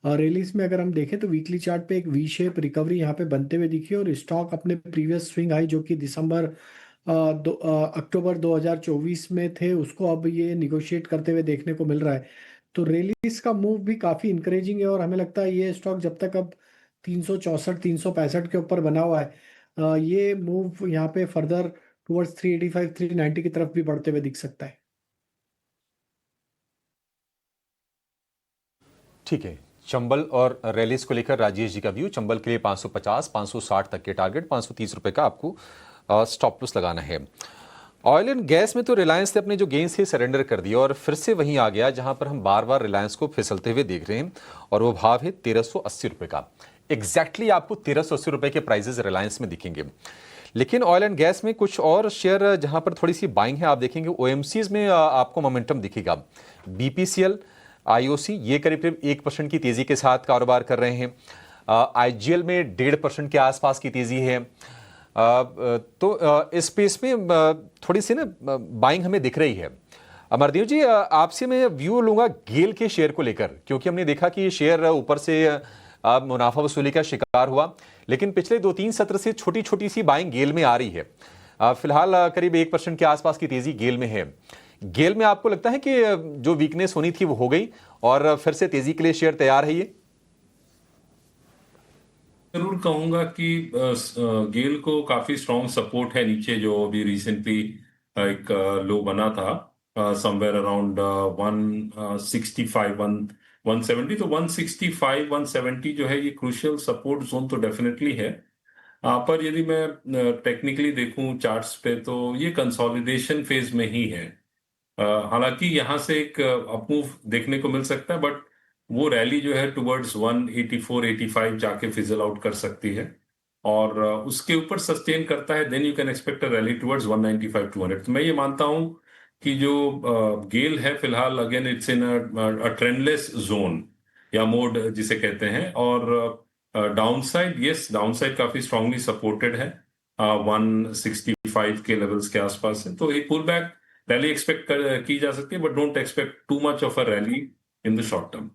रेलिस में अगर हम देखें तो वीकली चार्ट पे एक वी शेप रिकवरी यहाँ पे बनते हुए दिखी, और स्टॉक अपने प्रीवियस स्विंग हाई जो कि अक्टूबर 2024 में थे, उसको अब ये निगोशिएट करते हुए देखने को मिल रहा है। तो रेलिस का मूव भी काफ़ी इंकरेजिंग है, और हमें लगता है ये स्टॉक जब तक अब 364 365 के ऊपर बना हुआ है, ये मूव यहाँ पे फर्दर टुवर्ड्स 385 390 की तरफ भी बढ़ते हुए दिख सकता है। ठीक है, चंबल और रैलीज को लेकर राजेश जी का व्यू। चंबल के लिए 550 560 तक के टारगेट, 530 रुपए का आपको स्टॉप लॉस लगाना है। ऑयल एंड गैस में तो रिलायंस ने अपने जो गेंस थे सरेंडर कर दिया और फिर से वहीं आ गया जहां पर हम बार बार रिलायंस को फिसलते हुए देख रहे हैं, और वो भाव है 1380 रुपए का। एग्जैक्टली आपको 1380 रुपए के प्राइजेस रिलायंस में दिखेंगे। लेकिन ऑयल एंड गैस में कुछ और शेयर जहां पर थोड़ी सी बाइंग है, आप देखेंगे ओएमसीज में आपको मोमेंटम दिखेगा। बीपीसीएल, आईओसी ये करीब करीब 1% की तेजी के साथ कारोबार कर रहे हैं। आईजीएल में 1.5% के आसपास की तेजी है। तो इस स्पेस में थोड़ी सी ना बाइंग हमें दिख रही है। अमरदेव जी, आपसे मैं व्यू लूंगा गेल के शेयर को लेकर, क्योंकि हमने देखा कि ये शेयर ऊपर से मुनाफा वसूली का शिकार हुआ, लेकिन पिछले 2-3 सत्र से छोटी छोटी सी बाइंग गेल में आ रही है। फिलहाल करीब 1% के आसपास की तेजी गेल में है। गेल में आपको लगता है कि जो वीकनेस होनी थी वो हो गई और फिर से तेजी के लिए शेयर तैयार है ये? जरूर कहूंगा कि गेल को काफी स्ट्रॉन्ग सपोर्ट है नीचे, जो अभी रिसेंटली एक लो बना था समवेयर अराउंड 165 170। तो 165 170 जो है ये क्रूशियल सपोर्ट जोन तो डेफिनेटली है। पर यदि मैं टेक्निकली देखूं चार्ट्स पे तो ये कंसोलिडेशन फेज में ही है। हालांकि यहाँ से एक अपमूव देखने को मिल सकता है, बट वो रैली जो है टुवर्ड्स 184-85 जाके फिजल आउट कर सकती है, और उसके ऊपर सस्टेन करता है, then you can expect a rally towards 195-200। तो मैं ये मानता हूं कि जो गेल है फिलहाल again it's in a trendless zone या मोड जिसे कहते हैं, और डाउनसाइड डाउनसाइड काफी स्ट्रांगली सपोर्टेड है 165 के लेवल्स के आसपास है। तो एक पुल बैक रैली एक्सपेक्ट की जा सकती है, but don't expect too much of a rally in the short term.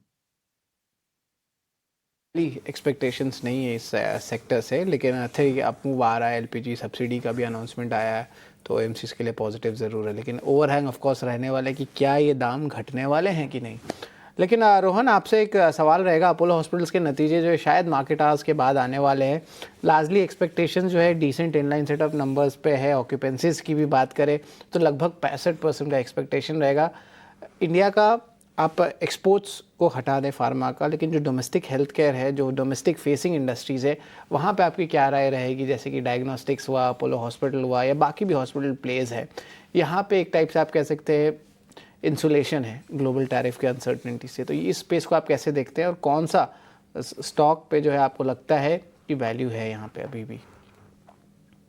Expectations नहीं है इस सेक्टर से, लेकिन अपमूव आ रहा है। एलपीजी सब्सिडी का भी अनाउंसमेंट आया है, तो एमसीस के लिए पॉजिटिव ज़रूर है, लेकिन ओवरहैंग ऑफ कोर्स रहने वाला है कि क्या ये दाम घटने वाले हैं कि नहीं। लेकिन रोहन, आपसे एक सवाल रहेगा। अपोलो हॉस्पिटल्स के नतीजे जो है शायद मार्केट आवर्स के बाद आने वाले हैं। लार्जली एक्सपेक्टेशन जो है डिसेंट इनलाइन सेटअप नंबर्स पे है। ऑक्यूपेंसीज की भी बात करें तो लगभग 65% का एक्सपेक्टेशन रहेगा। इंडिया का आप एक्सपोर्ट्स को हटा दें फार्मा का, लेकिन जो डोमेस्टिक हेल्थ केयर है, जो डोमेस्टिक फेसिंग इंडस्ट्रीज़ है, वहाँ पे आपकी क्या राय रहेगी? जैसे कि डायग्नोस्टिक्स हुआ, अपोलो हॉस्पिटल हुआ, या बाकी भी हॉस्पिटल प्लेस है, यहाँ पे एक टाइप से आप कह सकते हैं इंसुलेशन है ग्लोबल टैरिफ के अनसर्टेनिटी से। तो इस स्पेस को आप कैसे देखते हैं, और कौन सा स्टॉक पे जो है आपको लगता है कि वैल्यू है यहाँ पे अभी भी?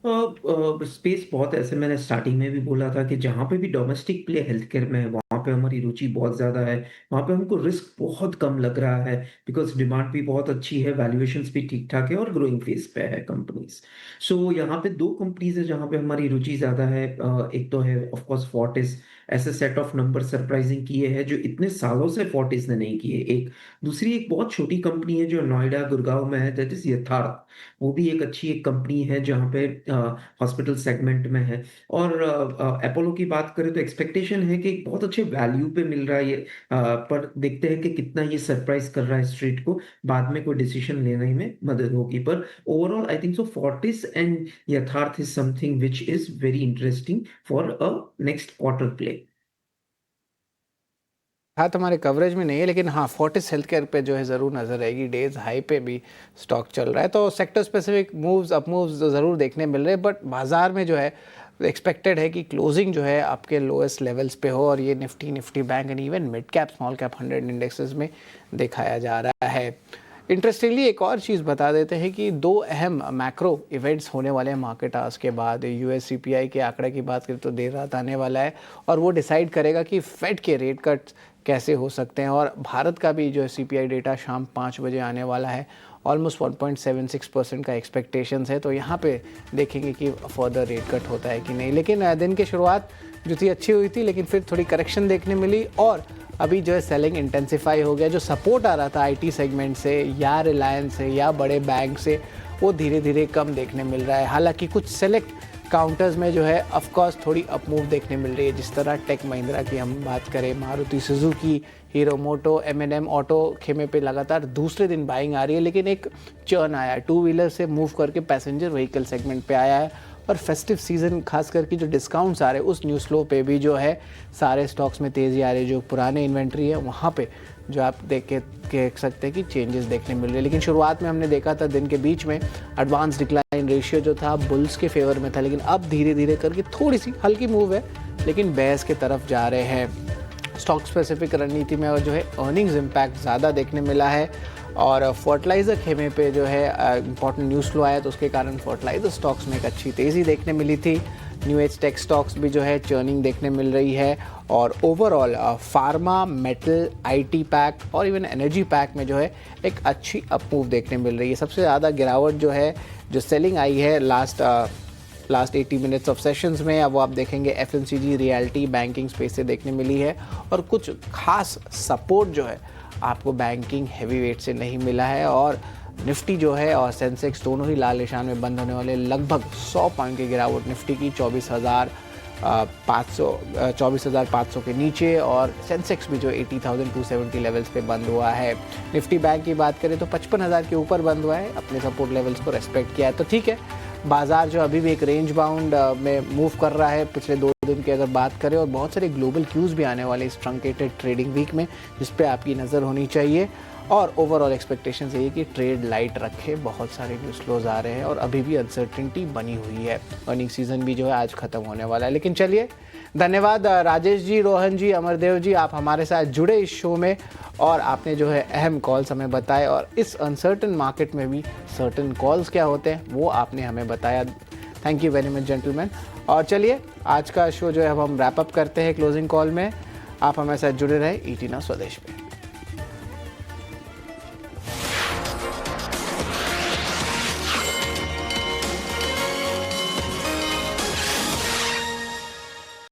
स्पेस बहुत ऐसे, मैंने स्टार्टिंग में भी बोला था कि जहाँ पे भी डोमेस्टिक प्ले हेल्थ केयर में है वहाँ पे हमारी रुचि बहुत ज़्यादा है। वहाँ पे हमको रिस्क बहुत कम लग रहा है, बिकॉज डिमांड भी बहुत अच्छी है, वैल्यूएशंस भी ठीक ठाक है, और ग्रोइंग फेज पे है कंपनीज। सो यहाँ पे 2 कंपनीज है जहाँ पे हमारी रुचि ज़्यादा है। एक तो है ऑफ कोर्स फोर्टिस, ऐसे सेट ऑफ नंबर सरप्राइजिंग किए हैं जो इतने सालों से फोर्टिस ने नहीं किए। एक दूसरी एक बहुत छोटी कंपनी है जो नोएडा गुड़गांव में है, दैट इज यथार्थ। वो भी एक अच्छी एक कंपनी है जहाँ पे हॉस्पिटल सेगमेंट में है। और अपोलो की बात करें तो एक्सपेक्टेशन है कि बहुत अच्छे वैल्यू पे मिल रहा है ये, पर देखते हैं कि कितना ये सरप्राइज कर रहा है स्ट्रीट को, बाद में कोई डिसीजन लेने में मदद होगी। पर overall I think so Fortis and Yatharth is something which is very interesting for a next quarter play. हाँ, तुम्हारे कवरेज में नहीं है, लेकिन हाँ फोर्टिस हेल्थ केयर पे जो है ज़रूर नज़र रहेगी। डेज हाई पे भी स्टॉक चल रहा है, तो sector specific moves up moves ज़रूर देखने मिल रहे हैं। बट बाज़ार में जो है एक्सपेक्टेड है कि क्लोजिंग जो है आपके लोएस्ट लेवल्स पे हो, और ये Nifty bank and even mid cap small cap 100 indexes में दिखाया जा रहा है। इंटरेस्टिंगली एक और चीज़ बता देते हैं कि 2 अहम मैक्रो इवेंट्स होने वाले हैं मार्केट आवर्स के बाद। यूएस सीपीआई के आंकड़े की बात करें तो देर रात आने वाला है, और वो डिसाइड करेगा कि फेड के रेट कट कैसे हो सकते हैं। और भारत का भी जो है सीपीआई डेटा शाम 5 बजे आने वाला है, ऑलमोस्ट 1.76% का एक्सपेक्टेशंस है, तो यहाँ पे देखेंगे कि फर्दर रेट कट होता है कि नहीं। लेकिन दिन की शुरुआत जो थी अच्छी हुई थी, लेकिन फिर थोड़ी करेक्शन देखने मिली और अभी जो है सेलिंग इंटेंसिफाई हो गया। जो सपोर्ट आ रहा था आईटी सेगमेंट से या रिलायंस से या बड़े बैंक से, वो धीरे धीरे कम देखने मिल रहा है। हालांकि कुछ सेलेक्ट काउंटर्स में जो है ऑफकोर्स थोड़ी अप मूव देखने मिल रही है, जिस तरह टेक महिंद्रा की हम बात करें, मारुति सुजुकी, हीरो मोटो, M&M ऑटो खेमे पे लगातार दूसरे दिन बाइंग आ रही है। लेकिन एक चर्न आया, टू व्हीलर से मूव करके पैसेंजर व्हीकल सेगमेंट पे आया है और फेस्टिव सीज़न खास करके जो डिस्काउंट्स आ रहे हैं उस न्यूज़ फ्लो पे भी जो है सारे स्टॉक्स में तेज़ी आ रही है। जो पुराने इन्वेंट्री है वहाँ पे जो आप देख सकते हैं कि चेंजेस देखने मिल रहे हैं। लेकिन शुरुआत में हमने देखा था दिन के बीच में एडवांस डिक्लाइन रेशियो जो था बुल्स के फेवर में था, लेकिन अब धीरे धीरे करके थोड़ी सी हल्की मूव है, लेकिन बेयर्स की तरफ जा रहे हैं। स्टॉक स्पेसिफिक रणनीति में और जो है अर्निंग्स इम्पैक्ट ज़्यादा देखने मिला है और फर्टिलाइज़र खेमे पे जो है इंपॉर्टेंट न्यूज़ फ्लो आया, तो उसके कारण फर्टिलाइज़र स्टॉक्स में एक अच्छी तेज़ी देखने मिली थी। न्यू एज टेक स्टॉक्स भी जो है चर्निंग देखने मिल रही है और overall pharma, metal, IT pack और इवन एनर्जी पैक में जो है एक अच्छी अप मूव देखने मिल रही है। सबसे ज़्यादा गिरावट जो है जो सेलिंग आई है लास्ट 80 मिनट्स ऑफ सेशंस में, अब वो आप देखेंगे FMCG, रियल्टी, बैंकिंग स्पेस से देखने मिली है और कुछ खास सपोर्ट जो है आपको बैंकिंग हैवी वेट से नहीं मिला है। और निफ्टी जो है और सेंसेक्स दोनों ही लाल निशान में बंद होने वाले, लगभग 100 पॉइंट की गिरावट निफ्टी की 24,500 के नीचे और सेंसेक्स भी जो 80,270 लेवल्स पे बंद हुआ है। निफ्टी बैंक की बात करें तो 55,000 के ऊपर बंद हुआ है, अपने सपोर्ट लेवल्स को रेस्पेक्ट किया है। तो ठीक है, बाजार जो अभी भी एक रेंज बाउंड में मूव कर रहा है पिछले 2 दिन की अगर बात करें, और बहुत सारे ग्लोबल क्यूज़ भी आने वाले इस ट्रंकेटेड ट्रेडिंग वीक में, जिस पे आपकी नज़र होनी चाहिए। और ओवरऑल एक्सपेक्टेशन यही है कि ट्रेड लाइट रखे, बहुत सारे न्यूज़ फ्लोज आ रहे हैं और अभी भी अनसर्टेनिटी बनी हुई है। अर्निंग सीजन भी जो है आज ख़त्म होने वाला है। लेकिन चलिए, धन्यवाद राजेश जी, रोहन जी, अमरदेव जी, आप हमारे साथ जुड़े इस शो में और आपने जो है अहम कॉल्स हमें बताए और इस अनसर्टन मार्केट में भी सर्टन कॉल्स क्या होते हैं वो आपने हमें बताया। Thank you very much gentleman. और चलिए, आज का शो जो है हम रैप अप करते हैं क्लोजिंग कॉल में। आप हमारे साथ जुड़े रहे ईटी ना स्वदेश में।